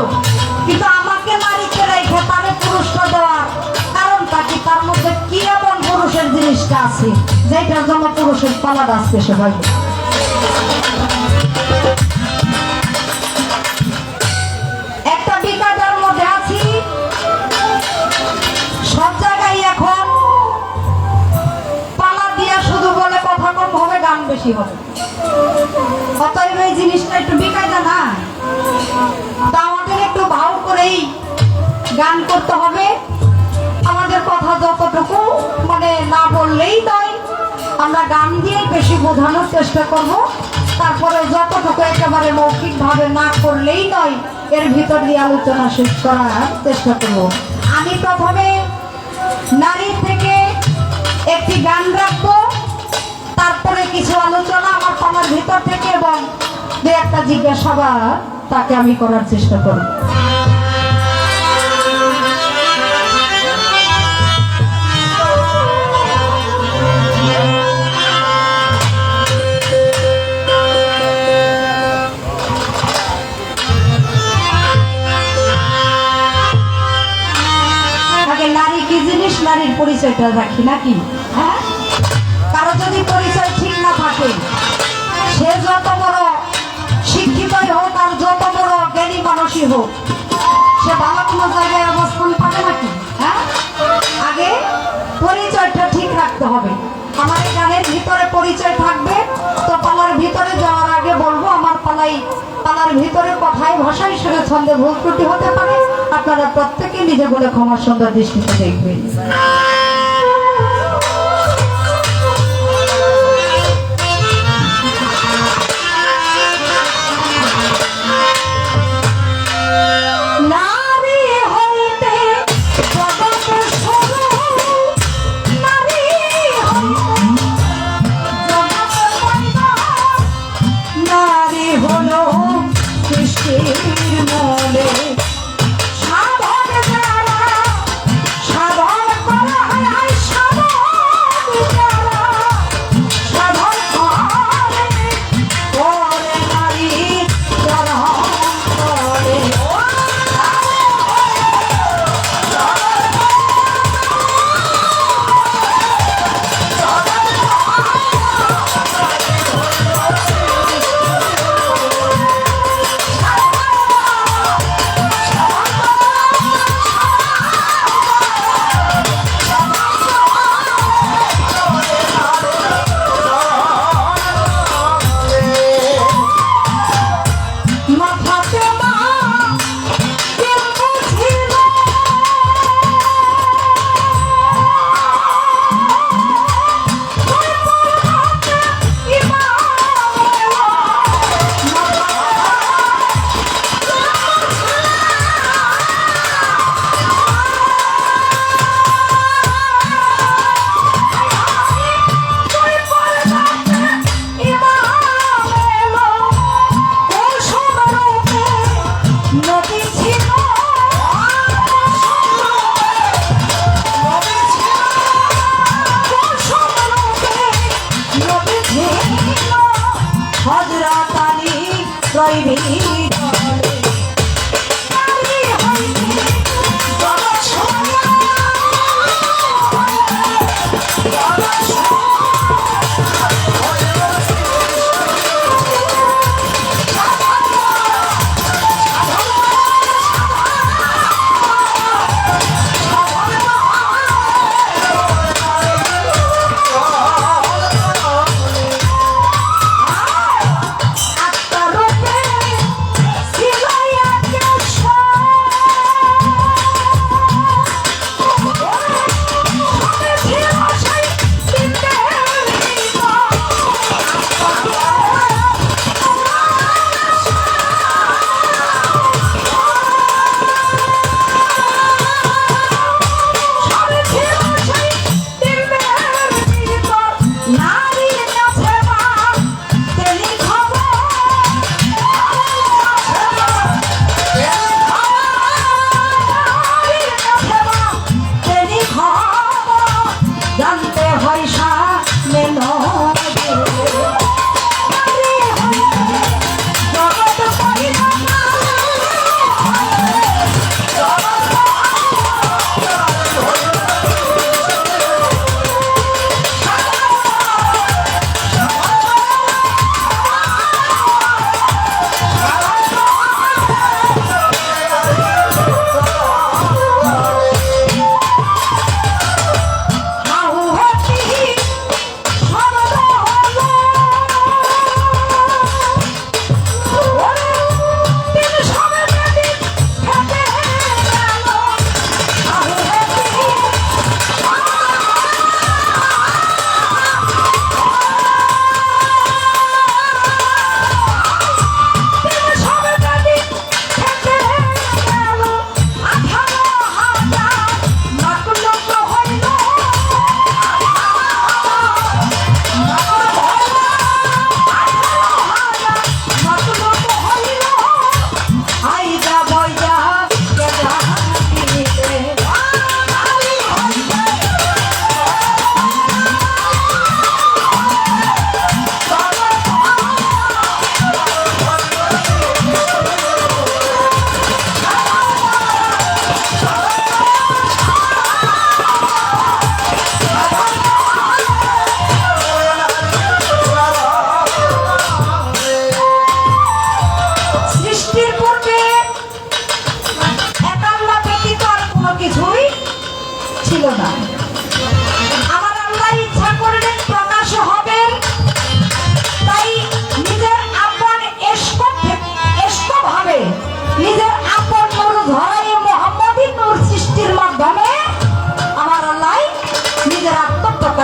কিন্তু আমাকে নারীকে রেখে তারে পুরস্কার দেওয়ার কারণটা কি? তার মধ্যে কি এমন পুরুষের জিনিসটা আছে যেটার জন্য পুরুষের পালাটা আসছে সবাই? একটা বিকাশের মধ্যে আছি, সব জায়গায় এখন পালা দিয়া শুধু বলে কথা কম হবে, গান বেশি হবে। অতএব এই জিনিসটা একটু বিকায়দা না, তা আমাদের একটু ভাও করেই গান করতে হবে। আমাদের কথা যতটুকু মানে না বললেই নয়, আমরা গান দিয়ে বেশি বোঝানোর চেষ্টা করব। তারপরে যতটুকু একেবারে মৌখিক ভাবে না করলেই নয়, এর ভিতর দিয়ে আলোচনা শেষ করার চেষ্টা করব। আমি প্রথমে নারী থেকে একটি গান রাখবো, তারপরে কিছু আলোচনা আমার পালার ভিতর থেকে এবং দু একটা জিজ্ঞাসাবাদ তাকে আমি করার চেষ্টা করব। নারী কি জিনিস, নারীর পরিচয়টা রাখি নাকি? হ্যাঁ, কারো যদি পরিচয় ঠিক না থাকে, সে যত বড় শিক্ষিতই হোক আর যত বড় জ্ঞানী মানুষই হোক, সে ভালো কোনো জায়গায় অবস্থান পাবে নাকি? হ্যাঁ, আগে পরিচয়টা ঠিক রাখতে হবে। আমার এই গানের ভিতরে পরিচয় থাকবে, তো পালার ভিতরে যাওয়ার আগে বলবো, আমার পালার ভিতরে কথায় ভাষায় সুরে ছন্দে ভুল ত্রুটি হতে পারে, আপনারা প্রত্যেকে নিজে বলে ক্ষমার সুন্দর দৃষ্টিতে দেখবেন। নারী হইতে জগৎ শুরু, নারী হইতে জগৎ পয়দা, নারী হলো সৃষ্টির মূলে, সাধন যারা সাধন করা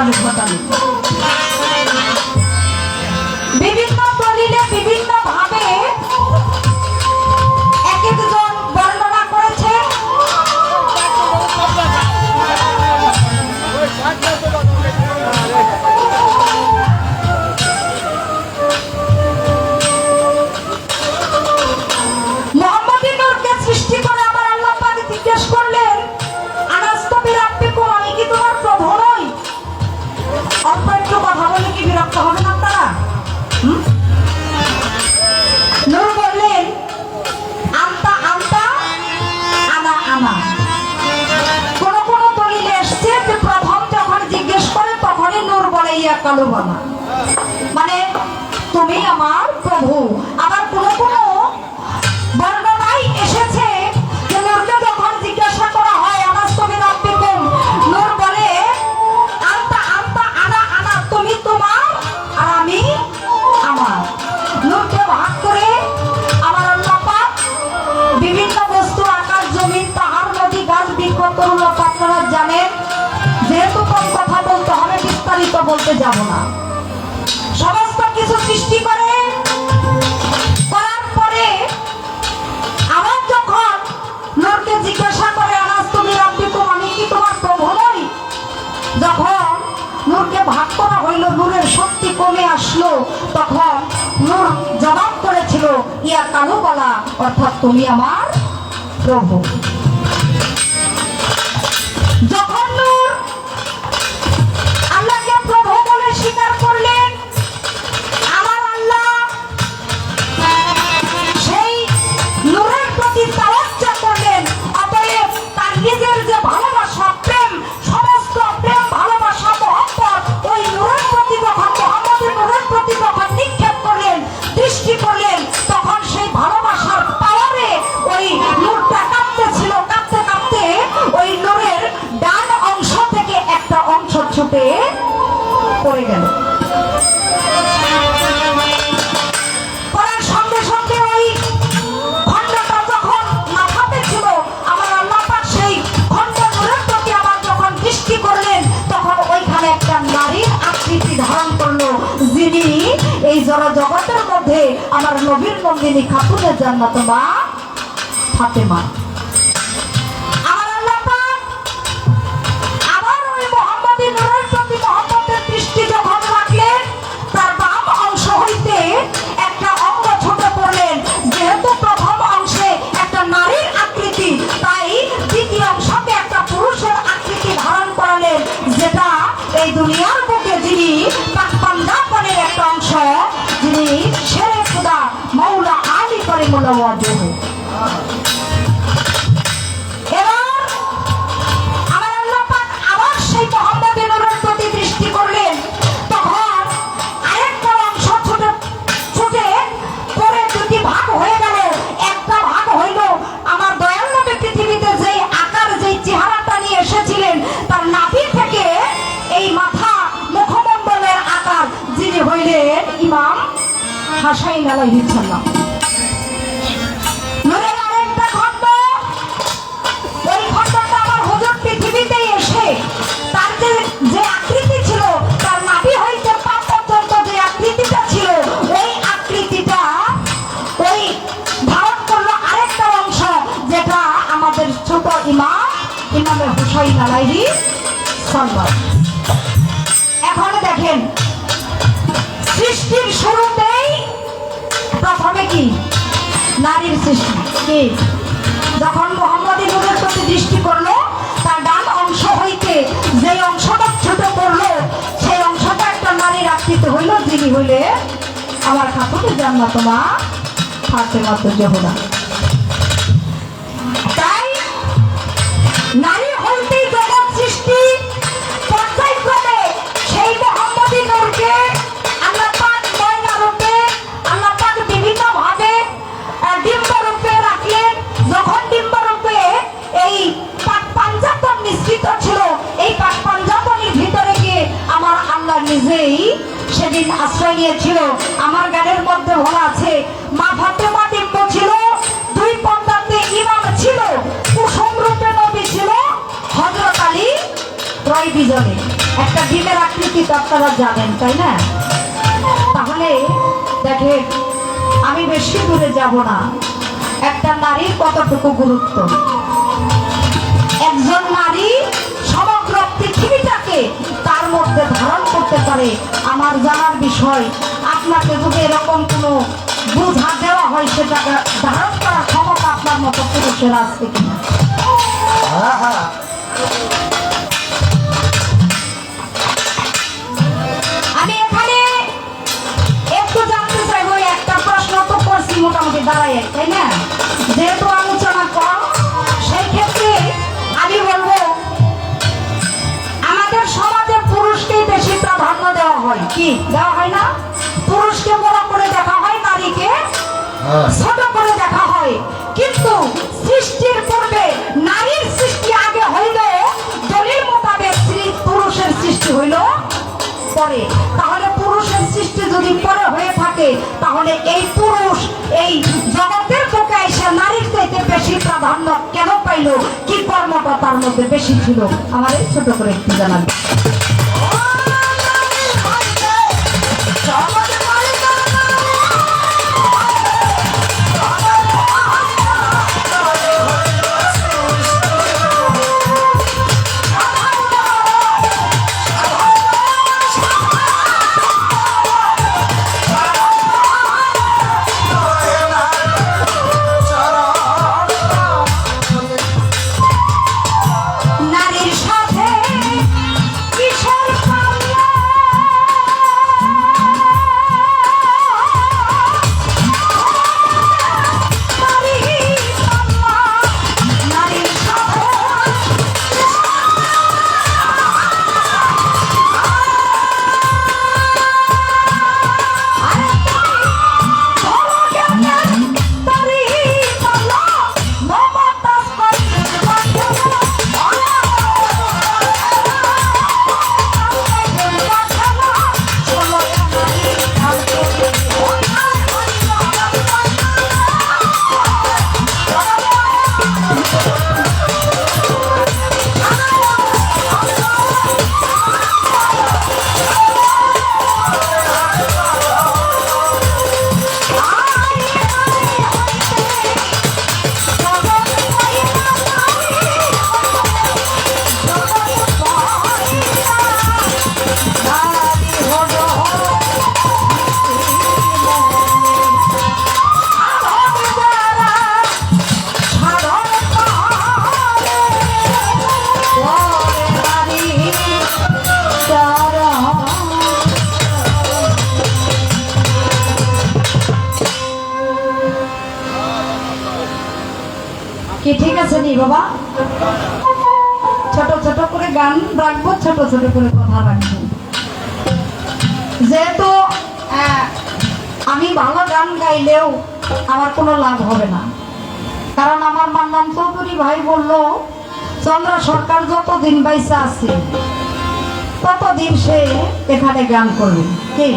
ঘটালে ঘটালে বিভিন্ন দলিলে বিভিন্ন ভাবে এক একজন বর্ণনা করেছে। মুহাম্মদী নূরকে সৃষ্টি করে আমার আল্লাহ পাক জিজ্ঞেস করলেন, আনাস্তু বিরাব্বিকুম, আমি কি তোমার প্রভু নই? অল্প একটু কথা বলে কি বিরক্ত হবেন আপনারা? নূর বললেন, আনতা আনতা আনা আনা। কোন কোন দলিলে এসছে যে প্রথম যখন জিজ্ঞেস করে তখনই নূর বলে ইয়া কালু বানা, মানে তুমি আমার প্রভু। আবার কোন কোন বর্ণনায় এসেছে যে নূরকে যখন জিজ্ঞাসা করা হয় আনাস্তু বিরাব্বিকুম, নূর বলে আনতা আনতা আনা আনা, তুমি তোমার আর আমি আমার। নূরকে ভাগ করে আমার আল্লাহ পাক বিভিন্ন বস্তু, আকাশ জমিন পাহাড় নদী গাছ বৃক্ষ তরুলতা আপনারা জানেন, যেহেতু কম কথা বলতে হবে বিস্তারিত বলতে যাব না। সমস্ত কিছু সৃষ্টি করে করার পরে আবার যখন নূরকে জিজ্ঞাসা করে আনাস্তু বিরাব্বিকুম, আমি কি তোমার প্রভু নই? যখন নূরকে ভাগ করা হইল, নূরের শক্তি কমে আসলো, তখন নূর জবাব করেছিল ইয়া কালু বলা, অর্থাৎ তুমি আমার প্রভু। যখন নূর আল্লাহকে প্রভু বলে স্বীকার করলেন, আমার আল্লাহ সেই নূরের প্রতি তাওয়াজ্জুহ করলেন। অতএব তার নিজের যে ভালোবাসা, প্রেম, সমস্ত প্রেম ভালোবাসা মহব্বত ওই নূরের প্রতি যখন মুহাম্মদী নূরের প্রতি যখন নিক্ষেপ করলেন, দৃষ্টি করলেন, তখন সেই ভালোবাসার পাওয়ারে ওই নূরটা কাঁপতেছিল। কাঁপতে কাঁপতে ওই নূরের ডান অংশ থেকে একটা অংশ ছুটে পড়ে গেল। পড়ার সঙ্গে সঙ্গে ওই খণ্ডটা যখন মাথাতে ছিল, আমার আল্লাহ পাক সেই খণ্ড নূরের প্রতি আবার যখন দৃষ্টি করলেন, তখন ওইখানে একটা নারীর আকৃতি ধারণ করলো, যিনি এই জগতের মধ্যে আমার নবীর নন্দিনী খাতুনের জান্নাত মা ফাতেমা। আমার আল্লাহ পাক আবার ওই মুহাম্মদী নূরের প্রতি মহব্বতের দৃষ্টি যখন রাখলেন, তার বাম অংশ হইতে একটা অঙ্গ ছুটে পড়লেন। যেহেতু প্রথম অংশে একটা নারীর আকৃতি, তাই দ্বিতীয় অংশকে একটা পুরুষের আকৃতি ধারণ করালেন, যেটা এই দুনিয়ার বুকে যিনি পাকপান্ডাপনের একটা অংশ, যিনি শেরে খুদা মৌলা আলী করিমুল্লাহ ওয়াজহ। এবার আমার আল্লাহ পাক আবার সেই মুহাম্মদী নূরের প্রতি দৃষ্টি করলেন, তখন আরেকটা অংশ ছুটে পড়ে দুটি ভাগ হয়ে গেল। একটা ভাগ হইল আমার দয়াল নবী পৃথিবীতে যেই আকার, যেই চেহারাটা নিয়ে এসেছিলেন, তার নাভি থেকে এই মাথা মুখমণ্ডলের আকার, যিনি হইলেন ইমাম হাসাইন আলাইহিস সালাম। নূরের আরেকটা খণ্ড, ওই খণ্ডটা আমার হুজুর পৃথিবীতে এসে তার যে আকৃতি ছিল, তার নাভি হইতে পা পর্যন্ত যে আকৃতিটা ছিল, ওই আকৃতিটা ওই ধারণ করলো আরেকটা অংশ, যেটা আমাদের ছোট ইমামে হুসাইন আলাইহিস সালাম। এখন দেখেন, সৃষ্টির শুরুতেই প্রথমে কি নারীর সৃষ্টি। কি যখন মুহাম্মদী নূরের প্রতি দৃষ্টি করলো, তার ডান অংশ হইতে যে অংশটা ছুটে পড়লো, সেই অংশটা একটা নারীর আকৃতি হইল, যিনি হইলে আমার খাতুনের জান্নাত মা ফাতেমা জোহরা। তাই নারী হইতেই জগৎ সৃষ্টি, পর্যায়ক্রমে সেই মুহাম্মদী নূরকে আল্লাহ পাক ময়না রূপে, আল্লাহ পাক বিভিন্ন ভাবে ডিম্ব রূপে রাখলেন। যখন ডিম্ব রূপে এই পাক পাঞ্জাতন মিশ্রিত ছিল, এই পাক পাঞ্জাতনের ভিতরে গিয়ে আমার আল্লাহ নিজেই সেদিন আশ্রয় নিয়েছিল। আমার গানের মধ্যে বলা আছে, মা ফাতেমা ডিম্ব ছিল, দুই পর্দাতে ইমাম ছিল, কুসুম রূপে নবী ছিল হযরত আলী, ত্রয় বিজনে। একটা ডিমের আকৃতি তো আপনারা জানেন, তাই না? তাহলে দেখেন, আমি বেশি দূরে যাব না। একটা নারীর কতটুকু গুরুত্ব, একজন নারী সমগ্র পৃথিবীটাকে তার মধ্যে ধারণ করতে পারে। আমার জানার বিষয়, আপনাকে যদি এরকম কোনো বোঝা দেওয়া হয়, সেটাকে ধারণ করার ক্ষমতা আপনার মতো পুরুষের আছে কিনা? আমি এখানে একটু জানতে চাইবো, একটা প্রশ্ন তো করছি মোটামুটি দাঁড়ায়, তাই না? যেহেতু আলোচনা কম, সেই ক্ষেত্রে আমি বলবো আমাদের সমাজে পুরুষকে বেশি প্রাধান্য দেওয়া হয়। কি দেওয়া হয় না? পুরুষকে বড় করে দেখা হয়, নারীকে ছোট করে দেখা হয়। কিন্তু সৃষ্টির পূর্বে নারীর সৃষ্টি আগে হইল, দলিল মোতাবেক পুরুষের সৃষ্টি হইল পরে। তাহলে পুরুষের সৃষ্টি যদি পরে হয়ে থাকে, তাহলে এই পুরুষ এই জগতের বুকে এসে নারীর চাইতে বেশি প্রাধান্য কেন পাইল? কি কর্মটা তার মধ্যে বেশি ছিল? আমার এই ছোট করে একটু জানাবেন। নারীর সাথে কিশোর পাল্লা, নারীর সাথে কি ঠিক আছে নি বাবা? ছোট ছোট করে গান রাখবো, ছোট ছোট করে কথা রাখবো। যেহেতু আমি ভালো গান গাইলেও আমার কোনো লাভ হবে না, কারণ আমার মান্নান চৌধুরী ভাই বললো চন্দ্র সরকার যতদিন বাইসা আছে ততদিন সে এখানে গান করবে। কি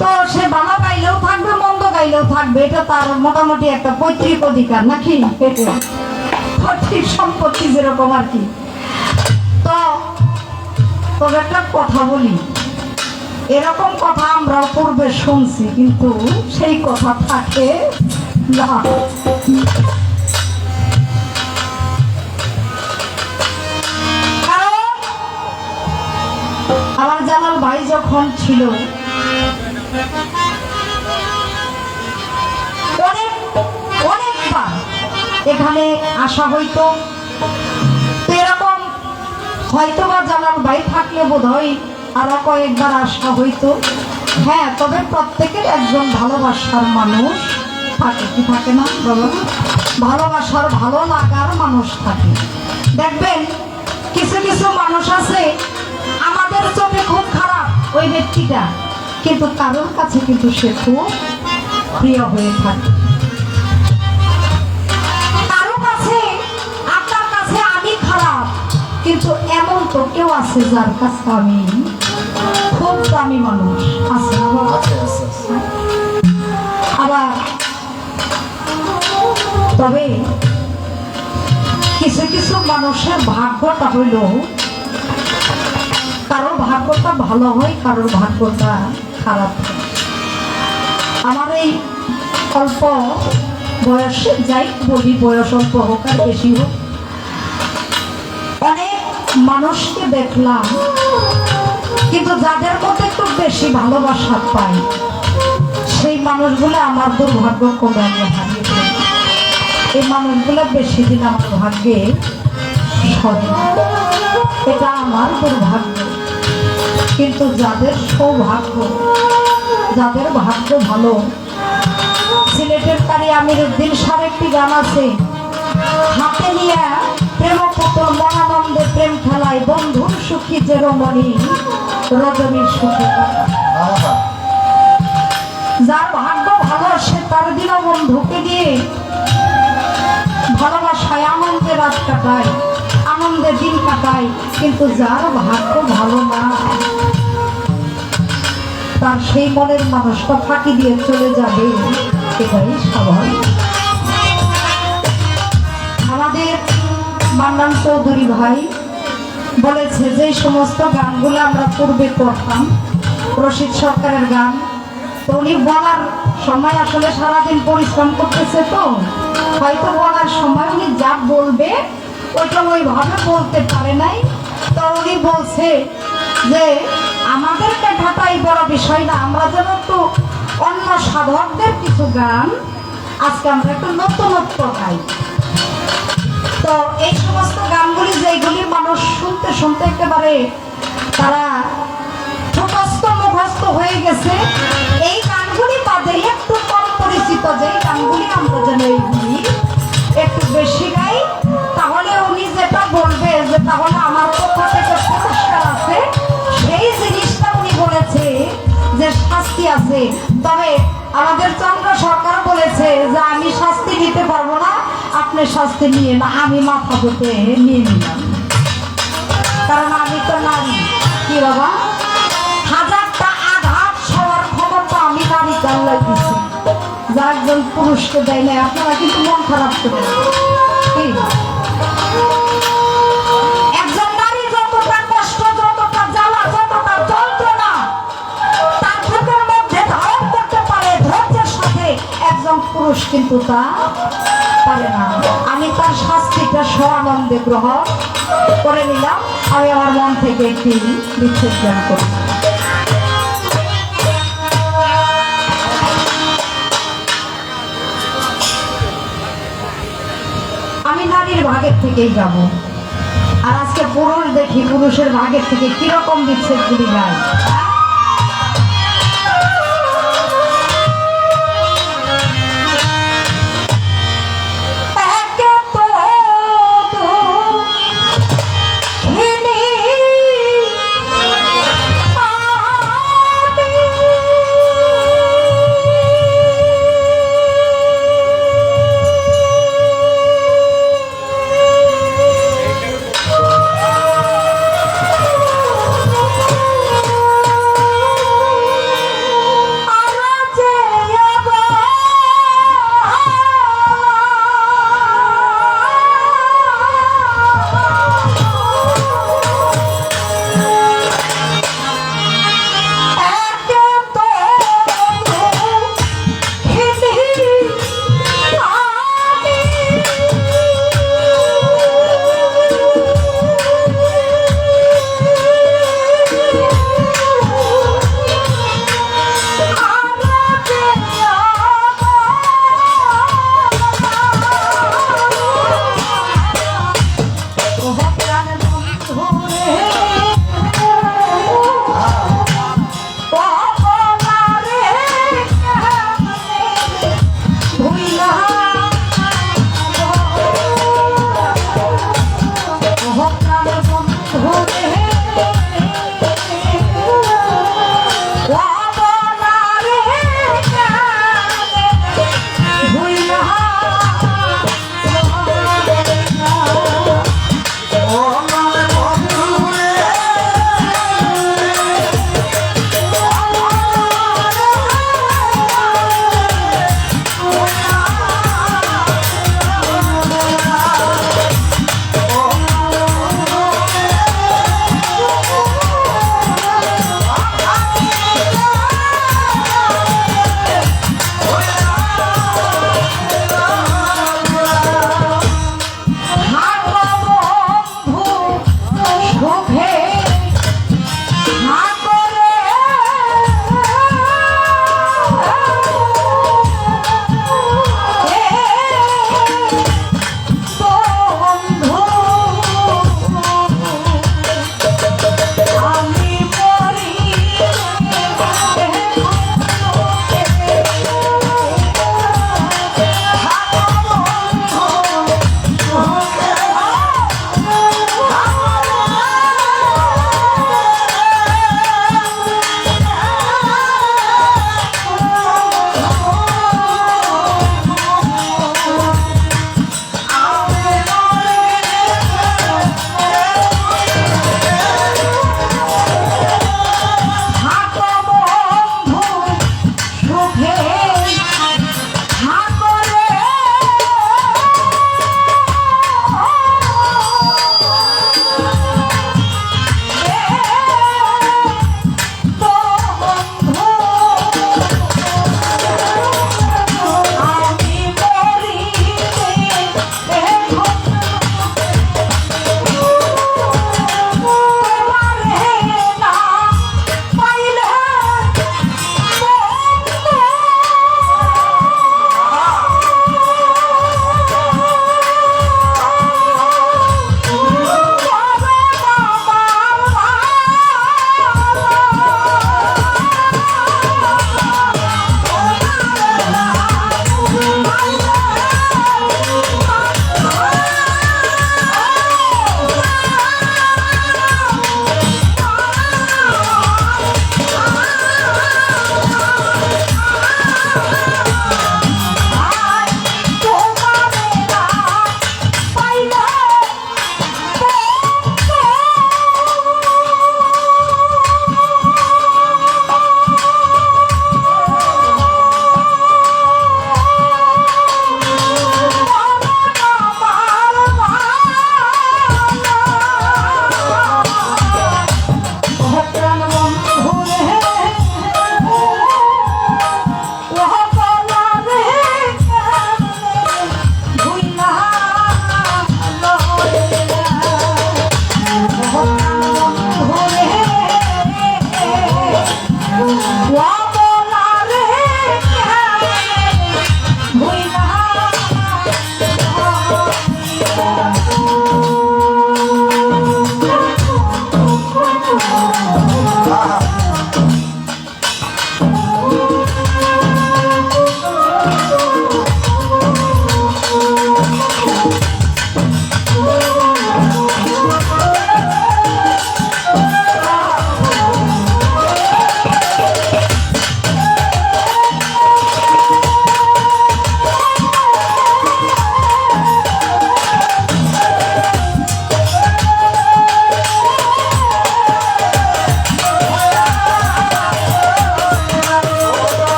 তো সে ভালো গাইলেও থাকবে, মন্দ গাইলেও থাকবে, এটা তার মোটামুটি একটা পৈতৃক অধিকার, নাকি? পৈতৃক সম্পত্তি যেরকম আর কি। তো তবে একটা কথা বলি, এরকম কথা আমরাও পূর্বে শুনছি, কিন্তু সেই কথা থাকে না। কারণ আমার জালাল ভাই যখন ছিল, অনেকবার এখানে আসা হইতো। তো এরকম হয়তো বা জালাল ভাই থাকলে বোধ হয় আরো কয়েকবার আসা হইতো। হ্যাঁ, তবে প্রত্যেকের একজন ভালোবাসার মানুষ থাকে, কি থাকে না বাবা? ভালোবাসার, ভালো লাগার মানুষ থাকে। দেখবেন কিছু কিছু মানুষ আছে আমাদের চোখে খুব খারাপ ওই ব্যক্তিটা, কিন্তু কারোর কাছে কিন্তু সে খুব প্রিয় হয়ে থাকে। কারো কাছে, আপনার কাছে আমি খারাপ, কিন্তু এমন তো কেউ আছে যার কাছে আমি খুব দামি মানুষ আছে না বাবা? আবার তবে কিছু কিছু মানুষের ভাগ্যটা হইল কারোর ভাগ্যটা ভালো হয়, কারোর ভাগ্যটা খারাপ হয়। আমার এই অল্প বয়সে, যাই বলি বয়স অল্প হোক আর বেশি হোক, অনেক মানুষকে দেখলাম, কিন্তু যাদের মধ্যে একটু বেশি ভালোবাসা পাই সেই মানুষগুলো আমার দুর্ভাগ্য করে আমি হারিয়ে ফেলি। এই মানুষগুলো বেশি দিন আমার ভাগ্যে সরে না। এটা আমার দুর্ভাগ্য। কিন্তু যাদের সৌভাগ্য, যাদের ভাগ্য ভালো, সিলেটের কারি আমির উদ্দিন সার একটি গান আছে, হাতে নিয়ে প্রেম পুতুল মনানন্দে প্রেম খেলায় বন্ধুর সুখী যে রমণী রজনীর সুখী। যার ভাগ্য ভালো সে তার দিন বন্ধুকে দিয়ে ভালোবাসায় আনন্দে রাত কাটায়, আনন্দে দিন কাটায়। কিন্তু যার ভাগ্য ভালো না, তার সেই মনের মানুষটা ফাঁকি দিয়ে চলে যাবে, এটাই স্বাভাবিক। আমাদের মান্নান চৌধুরী ভাই বলেছে যে সমস্ত গানগুলো আমরা পূর্বে করতাম, রশিদ সরকারের গান, তো উনি বলার সময় আসলে সারাদিন পরিশ্রম করতেছে, তো হয়তো বলার সময় উনি যা বলবে ওইটা ওইভাবে বলতে পারে নাই। তো উনি বলছে যে আমাদেরকে ঢাকাই বড় বিষয় না, আমরা যেন একটু অন্য সাধকদের কিছু গান আজকে আমরা একটু নতুনত্ব গাই। তো এই সমস্ত গানগুলি যেগুলি মানুষ শুনতে শুনতে একেবারে তারা ঠোঁটস্থ মুখস্থ হয়ে গেছে, এই গানগুলি বাদে একটু কম পরিচিত যে গানগুলি আমরা যেন এইগুলি একটু বেশি গাই। তাহলে উনি যেটা বলবে যে তাহলে আমার পক্ষ থেকে পুরস্কার আছে, সেই জিনিসটা উনি বলেছে যে শাস্তি আছে। তবে আমাদের চন্দ্র সরকার বলেছে যে আমি শাস্তি দিতে পারবো না, আপনি শাস্তি নিয়ে না, আমি মাথা পেতে নিয়ে নিলাম, কারণ আমি তো নারী। কি বাবা, হাজারটা আঘাত সবার ক্ষমতা আমি নারী কাল্লাই দিচ্ছি, যা একজন পুরুষকে দেয় না। আপনারা কিন্তু মন খারাপ করেন, একজন নারী যতটা কষ্ট, যতটা জ্বালা, যতটা যন্ত্রণা তার বুকের মধ্যে ধারণ করতে পারে ধৈর্যের সাথে, একজন পুরুষ কিন্তু তা পারে না। আমি তার শাস্তিটা স্বানন্দে গ্রহণ করে নিলাম। আমি আমার মন থেকে একটি বিচ্ছেদ জ্ঞান করি। আমি নারীর ভাগের থেকেই যাব, আর আজকে পুরুষ দেখি পুরুষের ভাগের থেকে কিরকম বিচ্ছেদ গুলি গায়।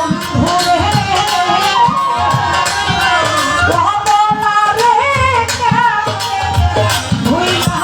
বন্ধুরে কমলারে ভুইলা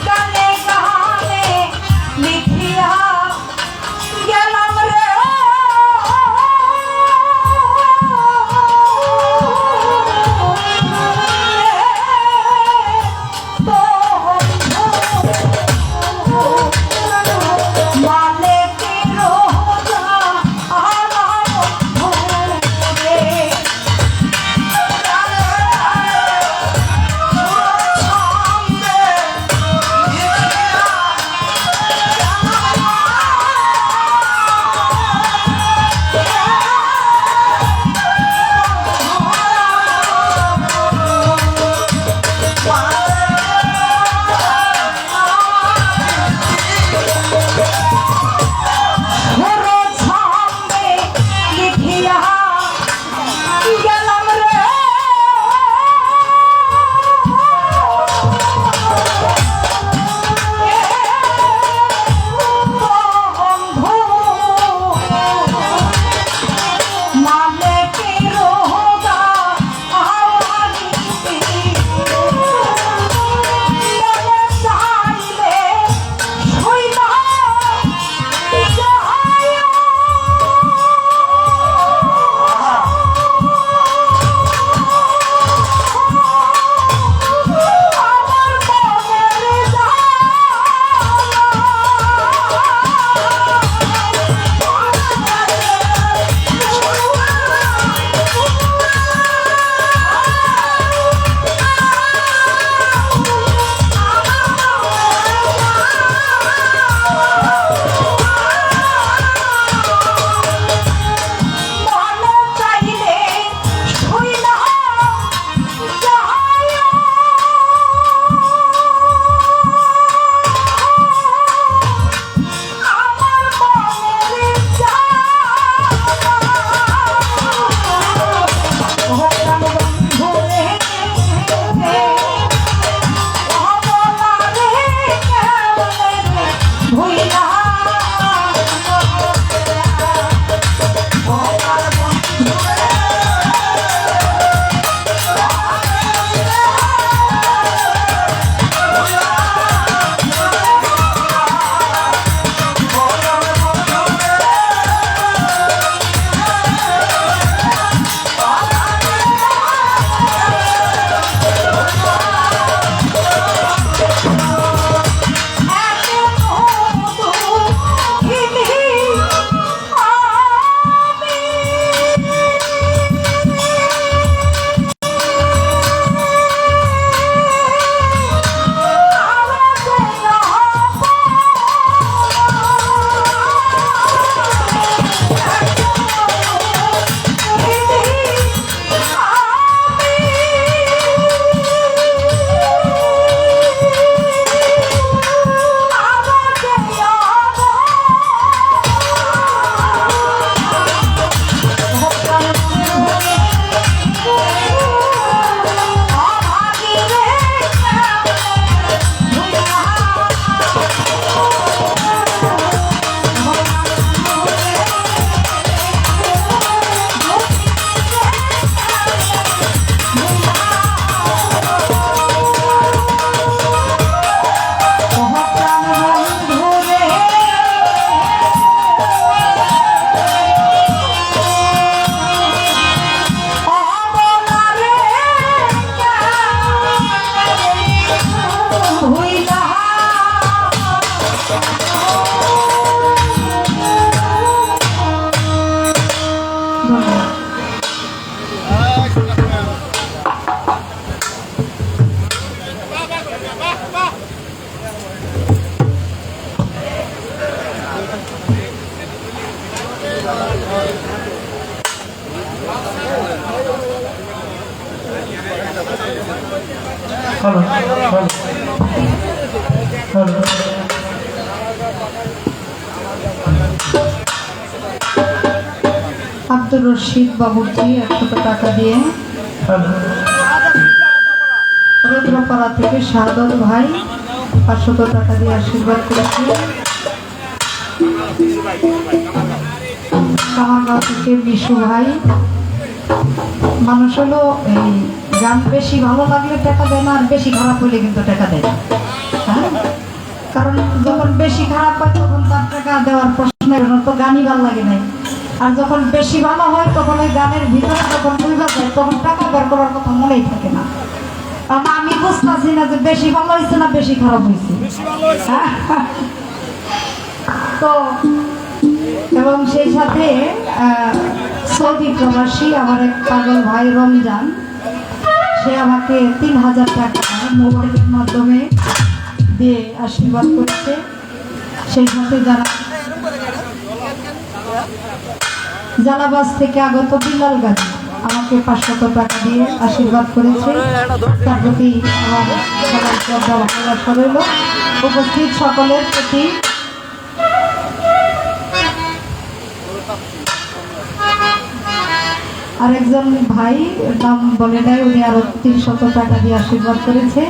গানে গানে লিখিয়া গেলাম রে মানে কি রোজা আমার ভোরে লিখিয়া গেলাম রে বন্ধু মানে কি রোজা আওয়ারিতে মনে চাইলে হইলা যাইও আব্দুর রশিদ বাবুজি 100 টাকা দিয়ে, রুদ্রপাড়া থেকে শাহাদত ভাই 500 টাকা দিয়ে আশীর্বাদ করেছে। কামারগাঁও থেকে বিশু ভাই, মানুষ হলো এই গান বেশি ভালো লাগলে টাকা দেয় না, আর বেশি খারাপ হলে কিন্তু টাকা দেয় না। হ্যাঁ, কারণ যখন বেশি খারাপ হয় তখন তার টাকা দেওয়ার প্রশ্ন তো গানই ভালো লাগে নাই, আর যখন বেশি ভালো হয় তখন ওই গানের ভিতরে যখন বুঝা যায় তখন টাকা বের করার কথা মনেই থাকে না। কারণ আমি বুঝতেছি না যে বেশি ভালো হয়েছে না বেশি খারাপ হয়েছে। তো এবং সেই সাথে সৌদি প্রবাসী আমার এক পাগল ভাই রমজান, সে আমাকে 3000 টাকা মোবাইলের মাধ্যমে দিয়ে আশীর্বাদ করেছে। সেই সাথে যারা জালাবাস থেকে আগত বিলাল গাজী আমাকে 500 টাকা দিয়ে আশীর্বাদ করেছে। তার প্রতি আমার সবার শ্রদ্ধা ভালোবাসা রইল। উপস্থিত সকলের প্রতি আরেকজন ভাই নাম বলে নাই, উনি আরো 300 টাকা দিয়ে আশীর্বাদ করেছে।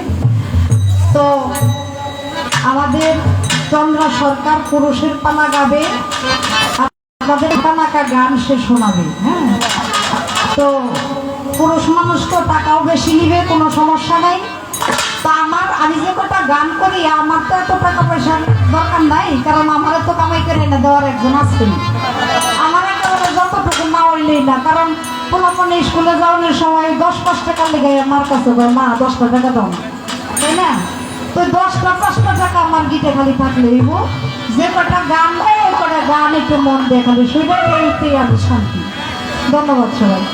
তো আমাদের চন্দ্রা সরকার পুরুষের পালা গাবে, আপনাদের কানাকা গান সে শোনাবে। হ্যাঁ, তো পুরুষ মানুষ তো টাকাও বেশি নিবে, কোনো সমস্যা নাই। তো আমি যে কটা গান করি আমার তো এত টাকা পয়সার দরকার নাই, কারণ আমার তো কামাই করে এনে দেওয়ার একজন আছে। আমার একেবারে যতটুকু না হইলেই না, কারণ পোলাপনে স্কুলে যাওয়ানোর সময় 10-5 টাকা লেগে আমার কাছে মা 10টা টাকা দাও, তাই না? তো 10টা-5টা টাকা আমার গিটে খালি থাকলে যে কটা গান হয় ওই কটা গান একটু মন দিয়ে খালি সেটাই এইতেই আমি শান্তি। ধন্যবাদ সবাই।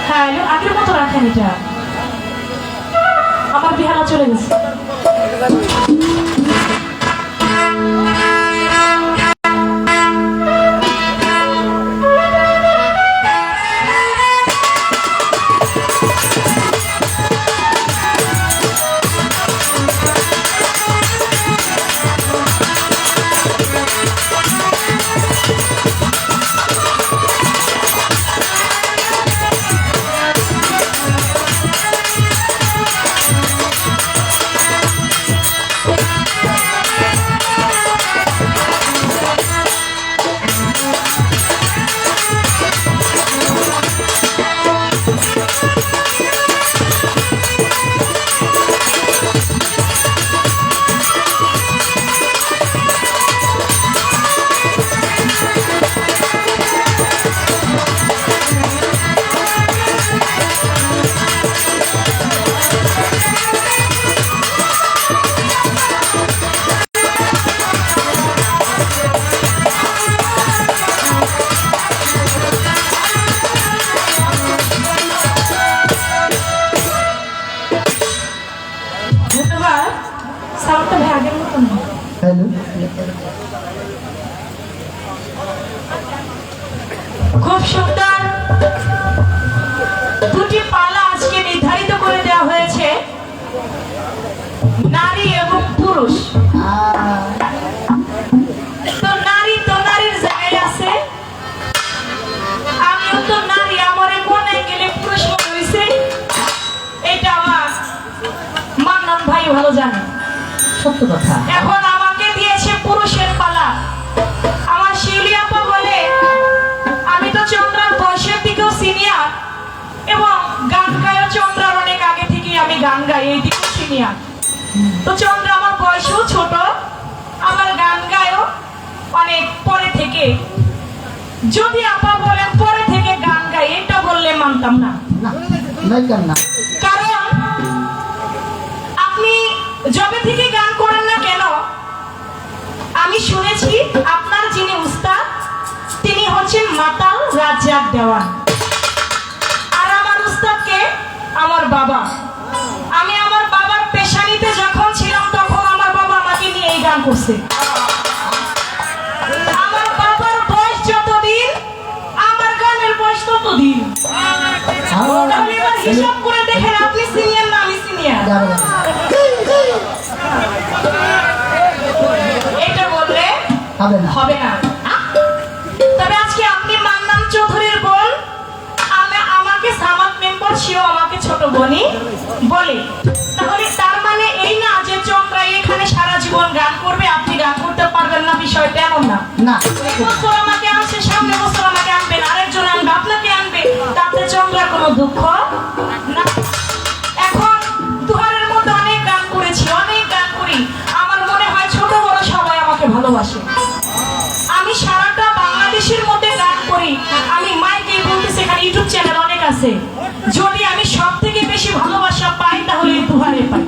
হ্যালো, আগের মতো রাখেন এটা, আমার বিহারা চলে গেছে। খুব সুন্দর দুটি পালা আজকে নির্ধারিত করে দেওয়া হয়েছে। নারী ভালো জানে। সত্য কথা। এখন আমাকে দিয়েছে পুরুষের পালা। আমার শিউলি আপা বলে আমি তো চন্দ্রার বয়সের দিকেও সিনিয়র এবং গান গায়ও চন্দ্রার অনেক আগে থেকেই আমি গান গাই, এই দিকেও সিনিয়র। তো চন্দ্র আমার বয়সেও ছোট, আমার গান গায়ও অনেক পরে থেকে। যদি আপা বলেন পরে থেকে গান গাই, এটা বললে মানতাম না। না নাই কেন না, কারণ আপনি যবে থেকে গান করেন না কেন, আমি শুনেছি আপনার যিনি উস্তাদ তিনি হচ্ছেন মাতাল রাজ্জাক দেওয়ান, আর আমার উস্তাদকে আমার বাবা। আমি আমার বাবার পেশানিতে যখন ছিলাম তখন আমার বাবা আমাকে নিয়ে এই গান করছে। আমার বাবার বয়স যতদিন আমার গানের বয়স ততদিন। তাহলে এবার হিসাব করে দেখেন আপনি সিনিয়র না আমি সিনিয়র। যাবে না। এটা বললে হবে না। হবে না। তবে আজকে আপনি মান্নান চৌধুরীর বোন, আমাকে সামাদ মেম্বার সেও আমাকে ছোট বোনই বলে। তাহলে তার মানে এই না যে চন্দ্রা এখানে সারা জীবন গান করবে, আপনি গান করতে পারবেন না, বিষয়টা এমন না। না এই বছর আমাকে আনছে, সামনে বছর আমাকে আনবেন, আরেকজন আনবে, আপনাকে আনবে, তাতে চন্দ্রার কোনো দুঃখ না। এখন দুহারের মধ্যে অনেক গান করেছি, অনেক গান করি। আমার মনে হয় ছোট বড় সবাই আমাকে ভালোবাসে। আমি সারাটা বাংলাদেশের মধ্যে গান করি। আমি মাইকে বলতেছি, এখানে ইউটিউব চ্যানেল অনেক আছে। যদি আমি সব থেকে বেশি ভালোবাসা পাই তাহলে এই দুহারে পাই।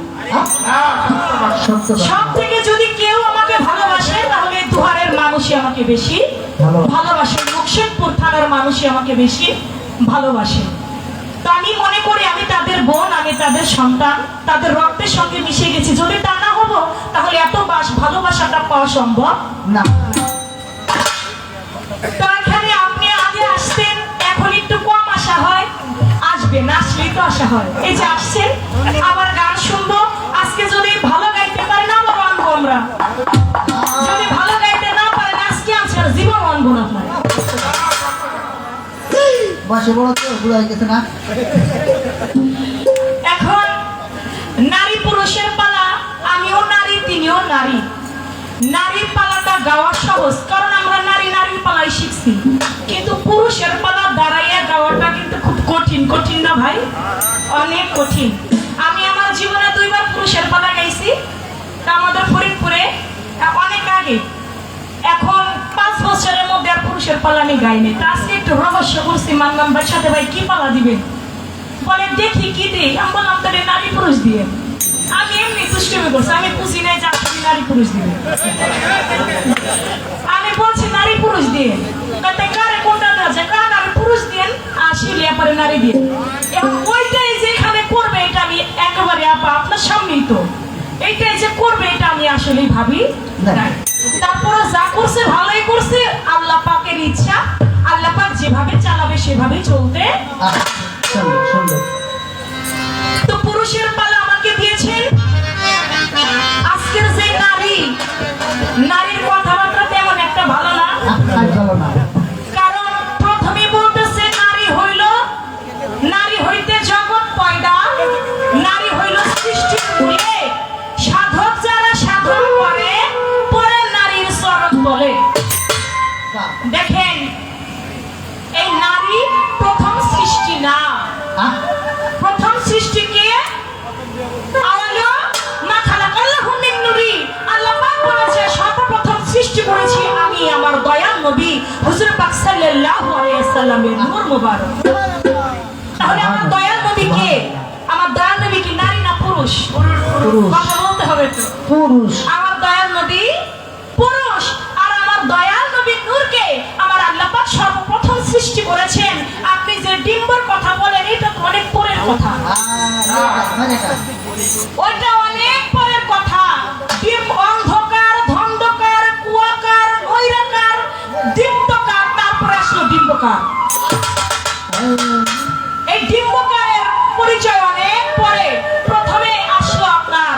সত্য কথা। সব থেকে যদি কেউ আমাকে ভালোবাসে তাহলে এই দুহারের মানুষই আমাকে বেশি ভালোবাসে, মুকশেদপুর থানার মানুষই আমাকে বেশি ভালোবাসে। তো আমি মনে করি আমি তাদের বোন, আমি তাদের সন্তান, তাদের রক্তের সঙ্গে মিশে গেছি। যদি তা না হবো তাহলে এত ভালোবাসাটা পাওয়া সম্ভব না। তো এখানে আপনি আগে আসতেন, এখন একটু কম আসা হয়। আসবেন, আসলেই তো আসা হয়। এই যে আসছেন, আবার গান শুনবো। আজকে যদি ভালো গাইতে পারেন আবার আনবো আমরা, যদি ভালো গাইতে না পারেন আজকে আনছি আর জীবন আনবো না আপনার। বসে বড় তো বুড়ো হয়ে গেছে না। এখন নারী পুরুষের পালা, আমিও নারী তিনিও নারী। নারীর পালাটা গাওয়া সহজ, কারণ আমরা নারী নারীর পালাই শিখছি। কিন্তু পুরুষের পালা দাঁড়াইয়া গাওয়াটা কিন্তু খুব কঠিন। কঠিন না ভাই? অনেক কঠিন। আমি আমার জীবনে 2 বার পুরুষের পালা গাইছি, তা আমাদের ফরিদপুরে অনেক আগে। এখন 5 বছরের মধ্যে আর পুরুষের পালা আমি গাইনি। তা আজকে একটু রহস্য করছি, মানলাম ভাই সাথে ভাই কি পালা দিবেন? বলে দেখি কি দিই। আমি বললাম তাহলে নারী পুরুষ দিয়ে। আমি এমনি দুষ্টুমি করছি, আমি বুঝি নাই যে আপনি নারী পুরুষ দিবে। আমি বলছি নারী পুরুষ দিয়ে। তাতে কারে কোনটা দেওয়া যায়? কারণ নারী পুরুষ দিয়ে আসলে পরে নারী দিয়ে। এবং ওইটাই যেখানে করবে এটা আমি একেবারে আপা আপনার সামনেই তো, এইটাই যে করবে এটা আমি আসলেই ভাবি নাই। তারপরে যা করছে ভালোই করছে, আল্লাহ পাকের ইচ্ছা। আল্লাহ পাক যেভাবে চালাবে সেভাবেই চলতে। সুন্দর সুন্দর। তো পুরুষের পালা আমাকে দিয়েছেন। আজকের যে নারীর কথাবার্তা তেমন একটা ভালো না। ভালো না। কারণ প্রথমে বলতেছে নারী হইতে জগৎ পয়দা, নারী হইল সৃষ্টির মূলে, সাধক যারা সাধন করে পরে নারীর চরণ বলে। দেখেন, এই নারী প্রথম সৃষ্টি না। প্রথম সৃষ্টি কে? আল্লাহ পাক বলেছে সর্বপ্রথম সৃষ্টি করেছি আমি আমার দয়াল নবী হুজুর পাক সাল্লাল্লাহু আলাইহি ওয়াসাল্লামের নূর মুবারক। তাহলে আমার দয়াল নবী কে? আমার দয়াল নবী কি নারী না পুরুষ? কথা বলতে হবে তো। পুরুষ। আমার দয়াল নবী পুরুষ। আর আমার দয়াল নবীর নূরকে আমার আল্লাহ পাক সর্বপ্রথম সৃষ্টি করেছেন। আপনি যে ডিম্বর কথা বলেন এটা তো অনেক পরের কথা। ওইটা অনেক পরের কথা। অন্ধকার, ধন্ধকার, কুয়াকার, নৈরাকার, দীপ্তকার, তারপরে আসলো ডিম্বকার। এই ডিম্বকারের পরিচয় অনেক পরে। প্রথমে আসলো আপনার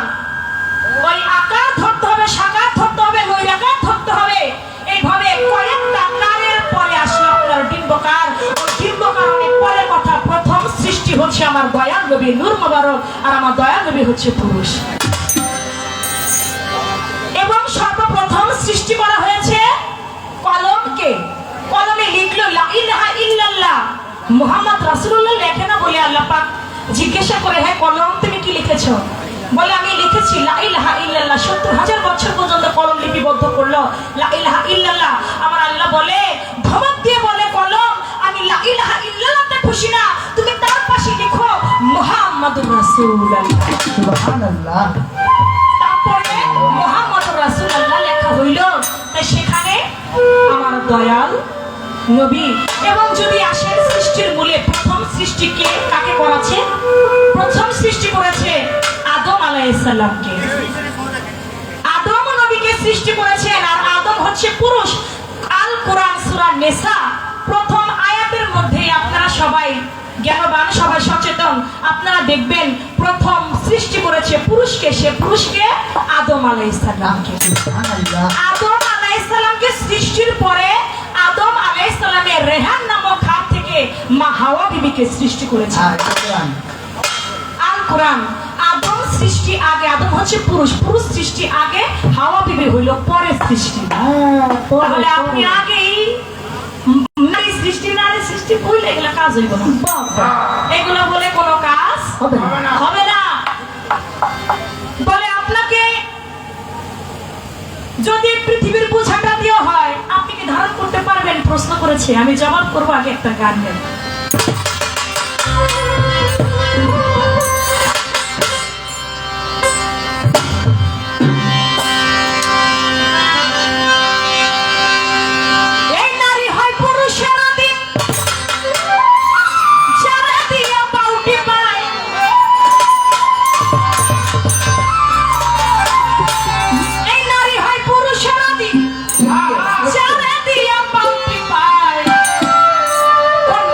ওই আকার ধরতে হবে, সাকার ধরতে হবে, নৈরাকার ধরতে হবে। এইভাবে কয়েকটা কারের পরে আসলো আপনার ডিম্বকার। ওই ডিম্বকার অনেক পরের কথা। প্রথম সৃষ্টি হচ্ছে আমার দয়াল নবী নূর মুবারক, আর আমার দয়াল নবী হচ্ছে পুরুষ। মুহাম্মদ রাসূলুল্লাহ লেখে না বলে আল্লাহ পাক জিজ্ঞাসা করে, হ্যাঁ কলম তুমি কি লিখেছো? বলে আমি লিখেছি লা ইলাহা ইল্লাল্লাহ। 70,000 বছর পর্যন্ত কলম লিপিবদ্ধ করলো লা ইলাহা ইল্লাল্লাহ। আমার আল্লাহ বলে, ধমক দিয়ে বলে, কলম আমি লা ইলাহা ইল্লাল্লাহতে খুশি না, তুমি তার পাশে লিখো মুহাম্মাদুর রাসূলুল্লাহ। সুবহানাল্লাহ। তারপরে মুহাম্মাদুর রাসূলুল্লাহ লেখা হইল। তাই সেখানে আমার দয়াল নবী এবং যদি আসেন সৃষ্টির মূলে প্রথম সৃষ্টি কে কাকে করেছে? প্রথম সৃষ্টি করেছে আদম আলাইহিস সালামকে। আদম নবীকে সৃষ্টি করেছেন, আর আদম হচ্ছে পুরুষ। আল কোরআন সূরা নিসা প্রথম আয়াতের মধ্যে আপনারা সবাই জ্ঞানবান, সবাই সচেতন, আপনারা দেখবেন প্রথম সৃষ্টি করেছে পুরুষকে। সে পুরুষকে আদম আলাইহিস সালামকে। সুবহানাল্লাহ। আদম আলাইহিস সালামকে সৃষ্টির পরে আদম আলাইহিস সালামের রেহান নামক হাত থেকে মা হাওয়া বিবিকে সৃষ্টি করেছে। আল কোরআন আদম সৃষ্টি আগে, আদম হচ্ছে পুরুষ, পুরুষ সৃষ্টি আগে, হাওয়া বিবি হইল পরের সৃষ্টি। তাহলে আপনি আগেই নারী সৃষ্টি নারী সৃষ্টি বললে এগুলা কাজ হইব না, এগুলো বলে কোনো কাজ হবে না। বলে আপনাকে যদি পৃথিবীর বোঝাটা দেওয়া হয় আপনি কি ধারণ করতে পারবেন? প্রশ্ন করেছে, আমি জবাব করবো আগে একটা গান গাই। এই নারী হয় পুরুষের অধীন, যারা দিয়া পাউটি পায়। এই নারী হয় পুরুষের অধীন, যারা দিয়া পাউটি পায়। কোন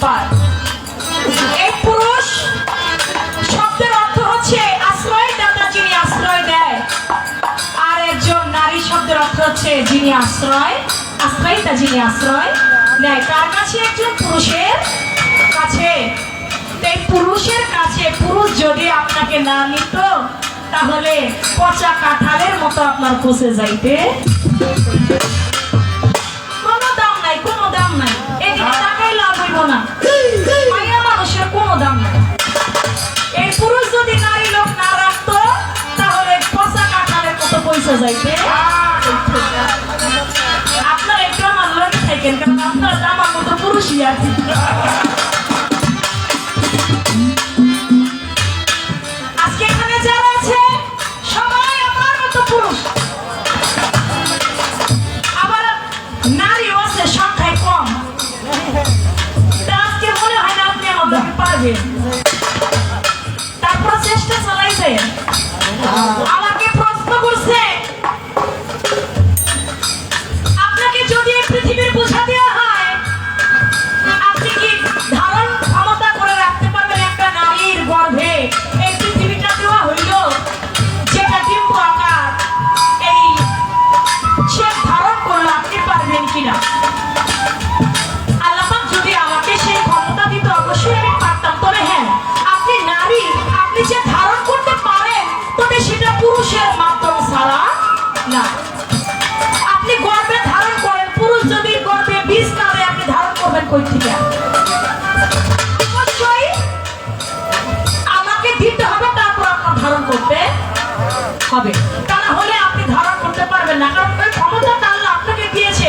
পায়। এই পুরুষ শব্দের অর্থ হচ্ছে আশ্রয়দাতা, যিনি আশ্রয় দেয়। আর একজন নারী শব্দের অর্থ হচ্ছে যিনি আশ্রয়িতা, যিনি আশ্রয় নেয়। কার কাছে? একজন পুরুষের কাছে। এই পুরুষের কাছে পুরুষ যদি আপনাকে না নিত, তাহলে পচা কাঁঠালের মতো আপনার পচে যাইতে কোনো দাম নাই, কোনো দাম নাই। এদিকে টাকাই লাভ হইব না, মাইয়া মানুষের কোনো দাম নাই। এই পুরুষ যদি নারী লোক না রাখতো, তাহলে পচা কাঁঠালের মতো পয়সা যাইতে। আপনার একটু আমার লোকে থাকেন, কারণ আপনার আমার মতো পুরুষই আছে। আজকে এখানে যারা আছে সবাই আমার মতো পুরুষ, আবার নারীও আছে সংখ্যায় কম। তা আজকে মনে হয় না আপনি আমাদের পারবেন, তারপর চেষ্টা চালাইছে। আমাকে প্রশ্ন করছে, আপনাকে যদি এই পৃথিবীর বোঝা দেওয়া হয়, আপনি কি ধারণ ক্ষমতা করে রাখতে পারবেন একটা নারীর গর্ভে? এই পৃথিবীটা দেওয়া হইল যেটা ডিম্ব আকার, এই সে ধারণ করলো, আপনি পারবেন কিনা? আল্লাহ পাক যদি আমাকে সেই ক্ষমতা দিত, অবশ্যই আমি পারতাম। তবে হ্যাঁ, আপনি নারী, আপনি যে ধারণ করতে পারেন, তবে সেটা পুরুষের মাধ্যম ছাড়া না। আপনি গর্ভে ধারণ করেন, পুরুষ যদি গর্ভে বীজ না দেয়, আপনি ধারণ করবেন কই থেকে? অবশ্যই আমাকে দিতে হবে, তারপর আপনার ধারণ করতে হবে। তা না হলে আপনি ধারণ করতে পারবেন না, কারণ ওই ক্ষমতাটা আল্লাহ আপনাকে দিয়েছে,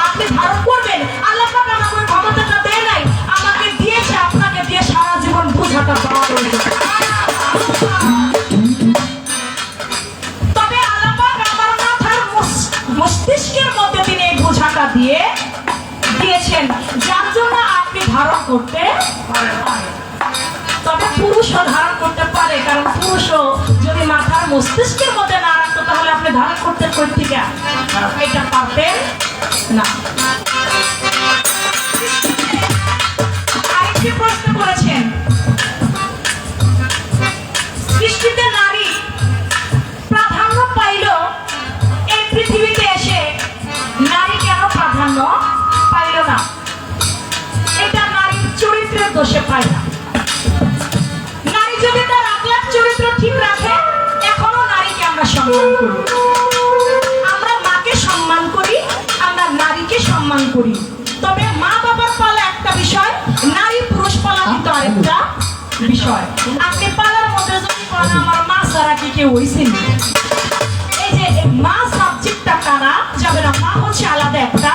আপনি ধারণ করবেন। আল্লাহ পাক আমাকে ওই ক্ষমতাটা দেয় নাই, আমাকে দিয়েছে, আপনাকে দিয়ে সারা জীবন বোঝাটা পাওয়া রয়েছে। তবে আল্লাহ পাক আমার মাথার মস্তিষ্কের মধ্যে তিনি এই বোঝাটা দিয়েছেন, যার জন্য আপনি ধারণ করতে পারেন। তবে পুরুষও ধারণ করতে পারে, কারণ পুরুষও যদি মাথার মস্তিষ্কের মধ্যে না রাখতো, তাহলে আপনি ধারণ করতেন কই থেকে? এটা পারতেন না। আরেকটি প্রশ্ন করেছেন, সৃষ্টিতে নারী প্রাধান্য পাইল, এই পৃথিবীতে এসে নারী কেন প্রাধান্য পাইল না? এটা নারীর চরিত্রের দোষে পায় না। নারী যদি তার আখলাক চরিত্র ঠিক রাখে, এখনো নারীকে আমরা সম্মান করি। আমরা মাকে সম্মান করি, আমরা নারীকে সম্মান করি। তবে মা বাবার পালা একটা বিষয়, নারী পুরুষ পালা কিন্তু আরেকটা বিষয়। আপনি পালার মধ্যে যদি বলেন আমার মা ছাড়া কি কেউ হইছেন, এই যে মা সাবজেক্টটা টানা যাবে না। মা হচ্ছে আলাদা একটা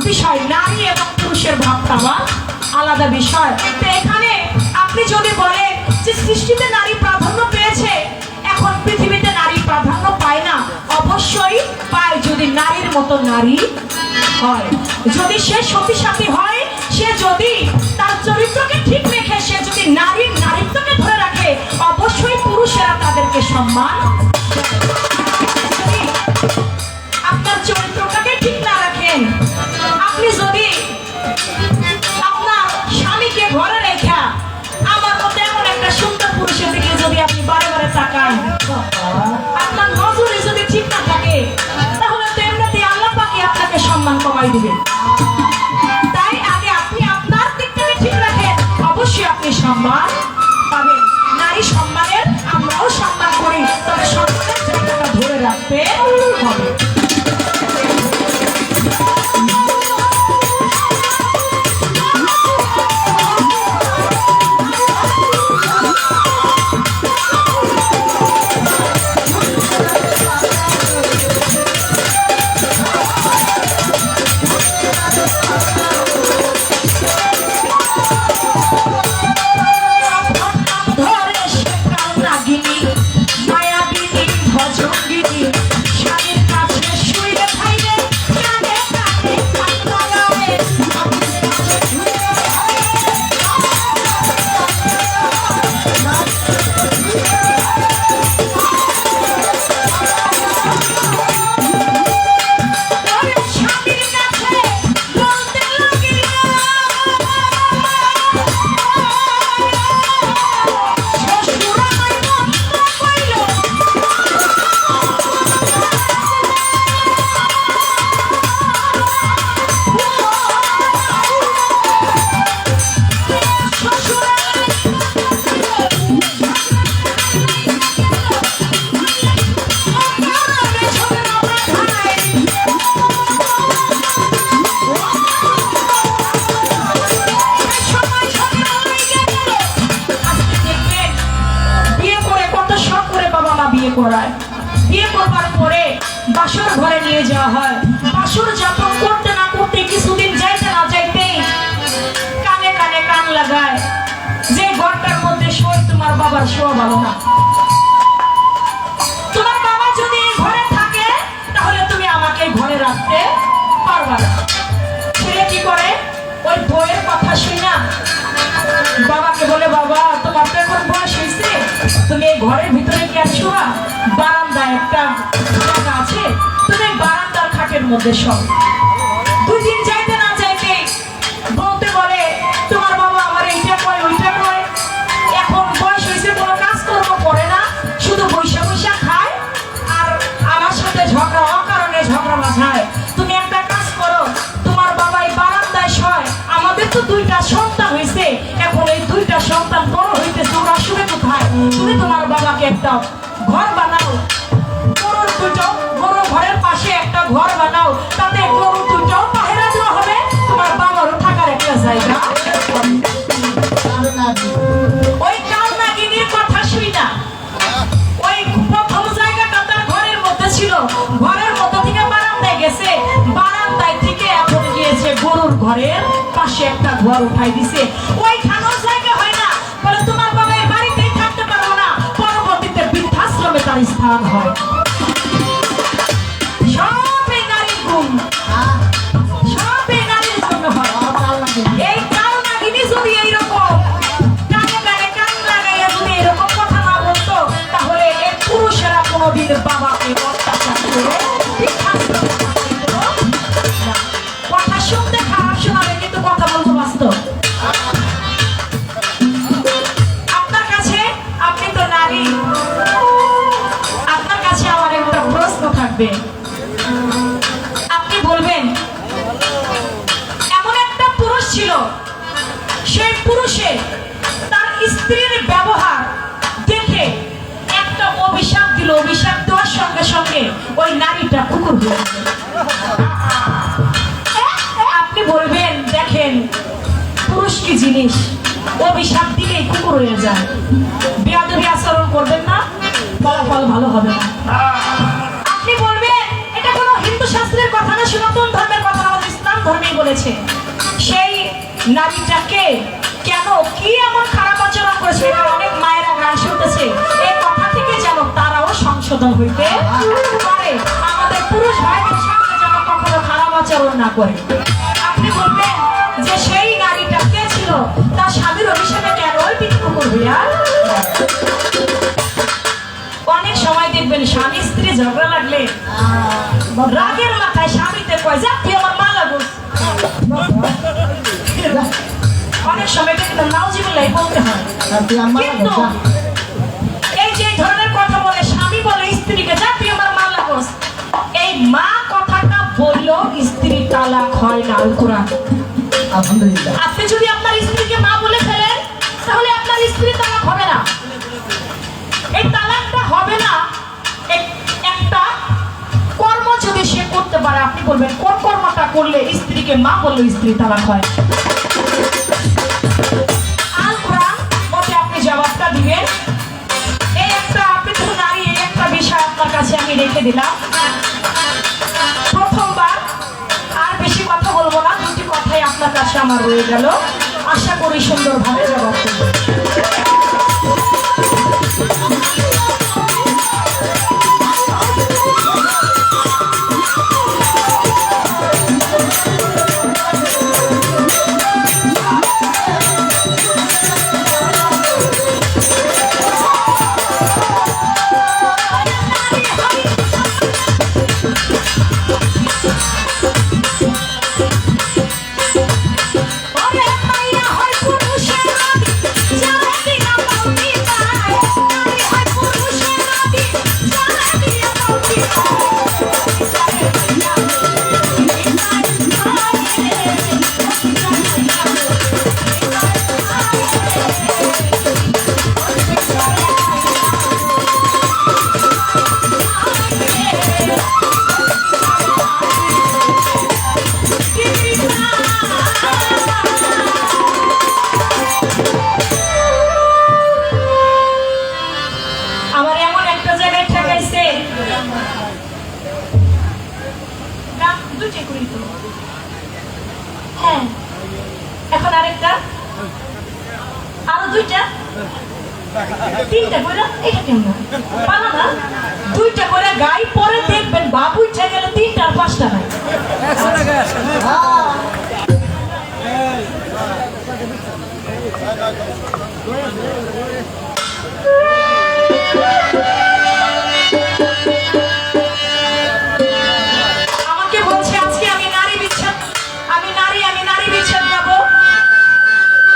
বিষয়, নারী এবং পুরুষের ভাবটা আলাদা বিষয়। তো এখানে আপনি যদি বলেন যে সৃষ্টিতে নারী প্রাধান্য পেয়েছে, এখন পৃথিবীতে নারী প্রাধান্য পায় না, অবশ্যই পায় যদি নারীর মতো নারী হয়, যদি সে সতী সাথী হয়, সে যদি তার চরিত্রকে ঠিক রেখে সে যদি নারীর নারীত্বকে ধরে রাখে, অবশ্যই পুরুষেরা তাদেরকে সম্মান। যদি আপনার চরিত্রটাকে ঠিক না রাখেন, আপনি যদি আপনার স্বামীকে ঘরে রেখা আমার মতো এমন একটা সুন্দর পুরুষের দিকে যদি আপনি বারে বারে তাকান, আপনার নজরে যদি ঠিক না থাকে, তাহলে তো এমনিতেই আল্লাহ পাকই আপনাকে সম্মান কমাই দিবেন। তাই আগে আপনি আপনার দিকটাকে ঠিক রাখেন, অবশ্যই আপনি সম্মান পাবেন। নারী সম্মানের আমরাও সম্মান করি, তবে সম্মানের জায়গাটা ধরে রাখতে হবে। করায়। বিয়ে করবার পরে বাসর ঘরে নিয়ে যাওয়া হয়। বাসর যাপন করতে না করতে কিছুদিন যাইতে না যাইতেই কানে কানে কান লাগায় যে ঘরটার মধ্যে শোয় তোমার বাবার শোয়া ভালো না। তোমার বাবা যদি এই ঘরে থাকে তাহলে তুমি আমাকে ঘরে রাখতে পারবা না। ছেলে কি করে, ওই বইয়ের কথা শুই না বাবাকে বলে, বাবা তোমার তো এখন বয়স হয়েছে, তুমি এই ঘরের ভিতরে কি আছো? বারান্দায় একটা জায়গা আছে, তুমি বারান্দার খাটের মধ্যে সব। 2 দিন যাইতে না যাইতে বলতে বলে, তোমার বাবা আমার এইটা কয় ওইটা কয়, এখন বয়স হয়েছে কোনো কাজকর্ম করে না, শুধু বৈশা বৈশা খায় আর আমার সাথে ঝগড়া অকারণে ঝগড়া বাঁধায়। তুমি একটা কাজ করো, তোমার বাবা এই বারান্দায় শয়, আমাদের তো 2টা সন্তান হয়েছে, এখন এই 2টা সন্তান বড় হইতেছে, ওরা শুনে কোথায়? তুমি তোমার বাবাকে একটা ঘর বানাও, গরুর ঘরের পাশে একটা ঘর বানাও, তাতে গরু 2টাও পাহারা দেওয়া হবে, তোমার বাবারও থাকার একটা জায়গা। ওই কাল নাগিনীর কথা শুই না, ওই প্রথম জায়গাটা তার ঘরের মধ্যে ছিল, ঘরের মধ্যে থেকে বারান্দায় গেছে, বারান্দায় থেকে এখন গিয়েছে গরুর ঘরের পাশে একটা ঘর উঠাই দিছে। ওইখানেও জায়গা হয় না, বলে তোমার বাবা এই বাড়িতেই থাকতে পারবো না, পরবর্তীতে বৃদ্ধাশ্রমে তার স্থান হয়। সব এই নারীর গুণ, সব এই নারীর জন্য হয়। এই কাল নাগিনী যদি এইরকম কানে কানে কান লাগাইয়া যদি এরকম কথা না বলতো, তাহলে এই পুরুষেরা কোনোদিন বাবাকে অত্যাচার করে বৃদ্ধাশ্রমে পাঠাইতো না। কথা শুনতে খারাপ শোনাবে, কিন্তু কথা বলতে বাস্তব। আপনার কাছে, আপনি তো নারী, আপনার কাছে আমার একটা প্রশ্ন থাকবে। আপনি বলবেন, এমন একটা পুরুষ ছিল, সেই পুরুষে তার স্ত্রীর ব্যবহার দেখে একটা অভিশাপ দিল, অভিশাপ দেওয়ার সঙ্গে সঙ্গে ওই নারীটা কুকুর হয়ে গেল। আপনি বলবেন, দেখেন পুরুষ কি জিনিস, অভিশাপ দিলেই কুকুর হয়ে যায়। বেয়াদবি আচরণ করবেন না, ফলাফল ভালো হবে না। আপনি বলবেন, এটা কোনো হিন্দু শাস্ত্রের কথা না, সনাতন ধর্মের কথা, আমাদের ইসলাম ধর্মেই বলেছে। সেই নারীটাকে কেন কি এমন খারাপ আচরণ করেছে, এটা অনেক মায়েরা গান শুনতেছে, এই কথা থেকে যেন তারাও সংশোধন হইতে পারে, আমাদের পুরুষ ভাইদের সামনে যেন কখনো খারাপ আচরণ না করে। আপনি বলবেন যে সেই নারীটা কে ছিল, তার স্বামীর অভিশাপে কেন ওই কুকুর হইয়া। অনেক সময় দেখবেন স্বামী স্ত্রী ঝগড়া লাগলে রাগের মাথায় স্বামীতে কয়, যা তুই আমার মা লাগুস। অনেক সময় কিন্তু নাউজিবিল্লাহ বলতে হয়, কিন্তু এই যে ধরনের কথা বলে স্বামী বলে স্ত্রীকে, যা তুই আমার মা লাগুস, এই মা কথাটা বললেও স্ত্রী তালাক হয় না। আল কোরআন। আপনি যদি আপনার স্ত্রীকে মা বলে ফেলেন, তাহলে আপনার স্ত্রী তালাক হবে না। এই তালাকটা হবে না একটা কর্ম যদি সে করতে পারে। আপনি বলবেন, কোন কর্মটা করলে স্ত্রীকে মা বললে স্ত্রী তালাক হয়? আল কোরআন মতে আপনি জবাবটা দিবেন। এই একটা, আপনি তো নারী, এই একটা বিষয় আপনার কাছে আমি রেখে দিলাম। প্রথমবার আর বেশি কথা বলবো না, 2টি কথাই আপনার কাছে আমার রয়ে গেল, আশা করি সুন্দরভাবে জবাব দেবেন। ওরে মাইয়া হয় পুরুষের দুইটা তিনটা কইরা এটা কেমন পালা না দুইটা কইরা গাই পরে দেখবেন বাবু ইচ্ছা গেলে তিনটা আর পাঁচটা নাই আমাকে বলছে আজকে আমি নারী বিচ্ছেদ গাবো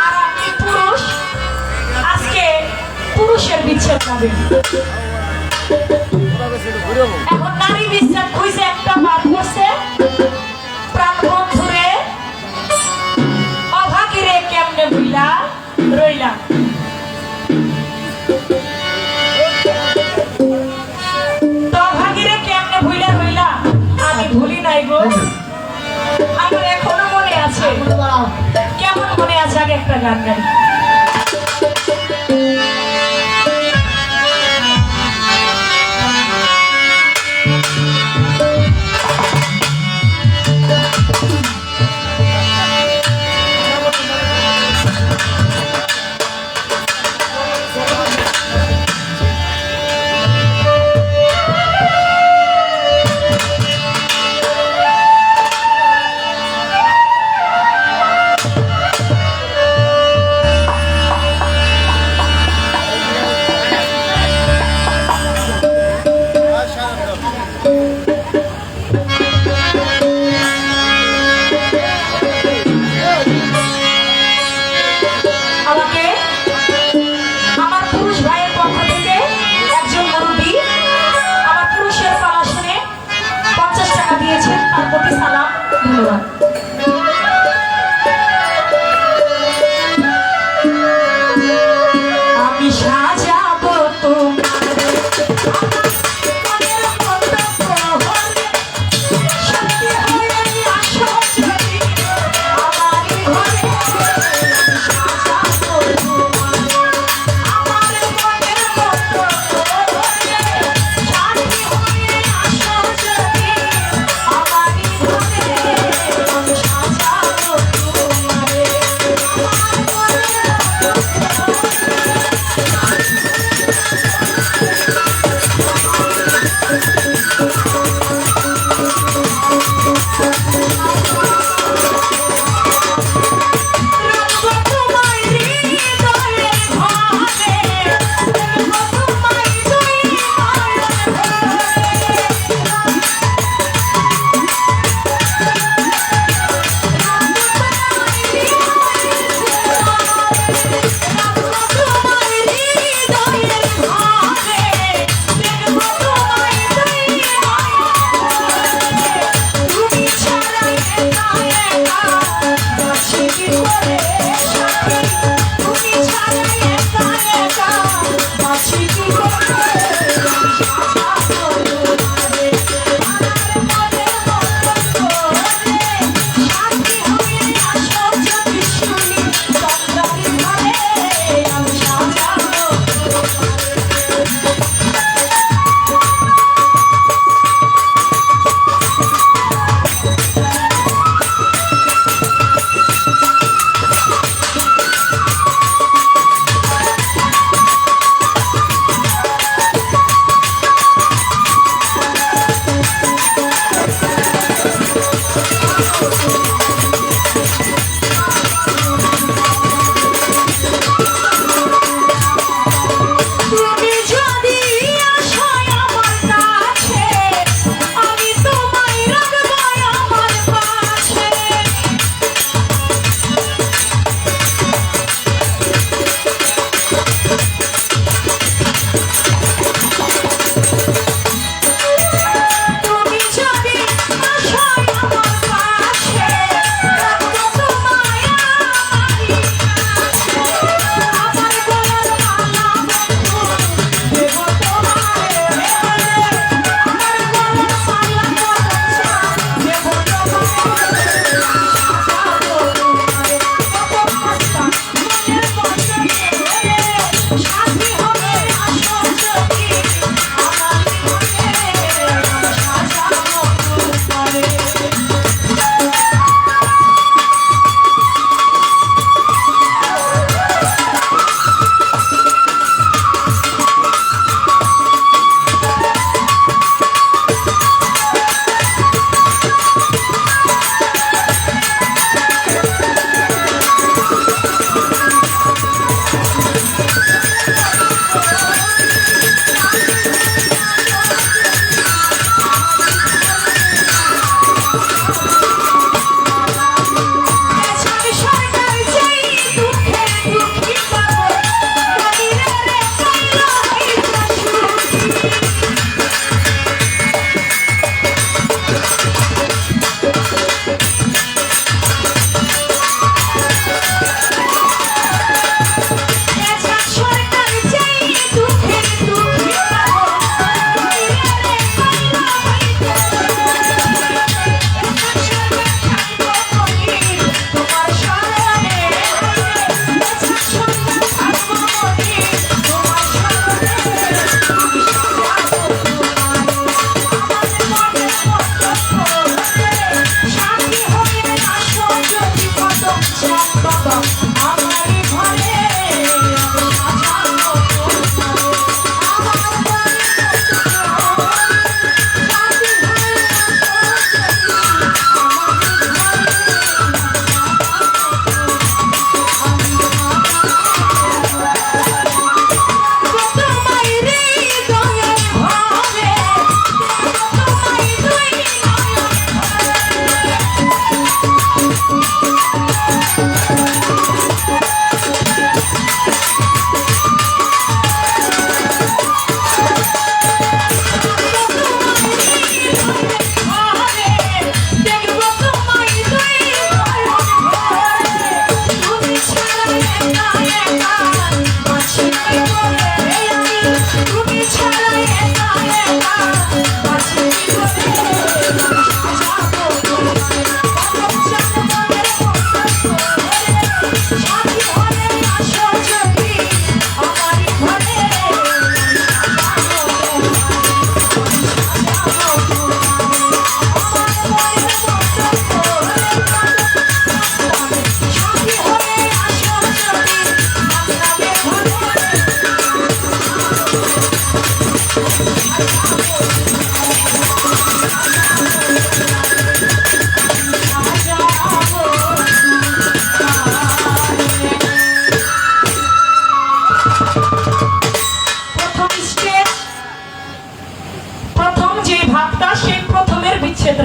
আর আপনি পুরুষ আজকে পুরুষের বিচ্ছেদ গাবেন এখন নারী বিচ্ছেদ খুঁজে একটা বার করছে প্রাণ বন্ধুরে অভাগীরে কেমনে ভুইলা রইলাম তো অভাগীরে কেমনে ভুইলা রইলা আমি ভুলি নাই গো আমার এখনো মনে আছে কেমন মনে আছে আগে একটা গান গাই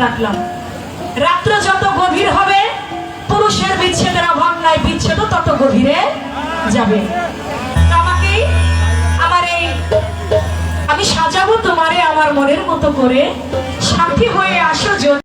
রাখলাম। রাত্র যত গভীর হবে, পুরুষের বিচ্ছেদের অভাব নাই, বিচ্ছেদ তত গভীরে যাবে। আমাকে আমি সাজাবো তোমারে আমার মনের মতো করে, সাথী হয়ে আসো যদি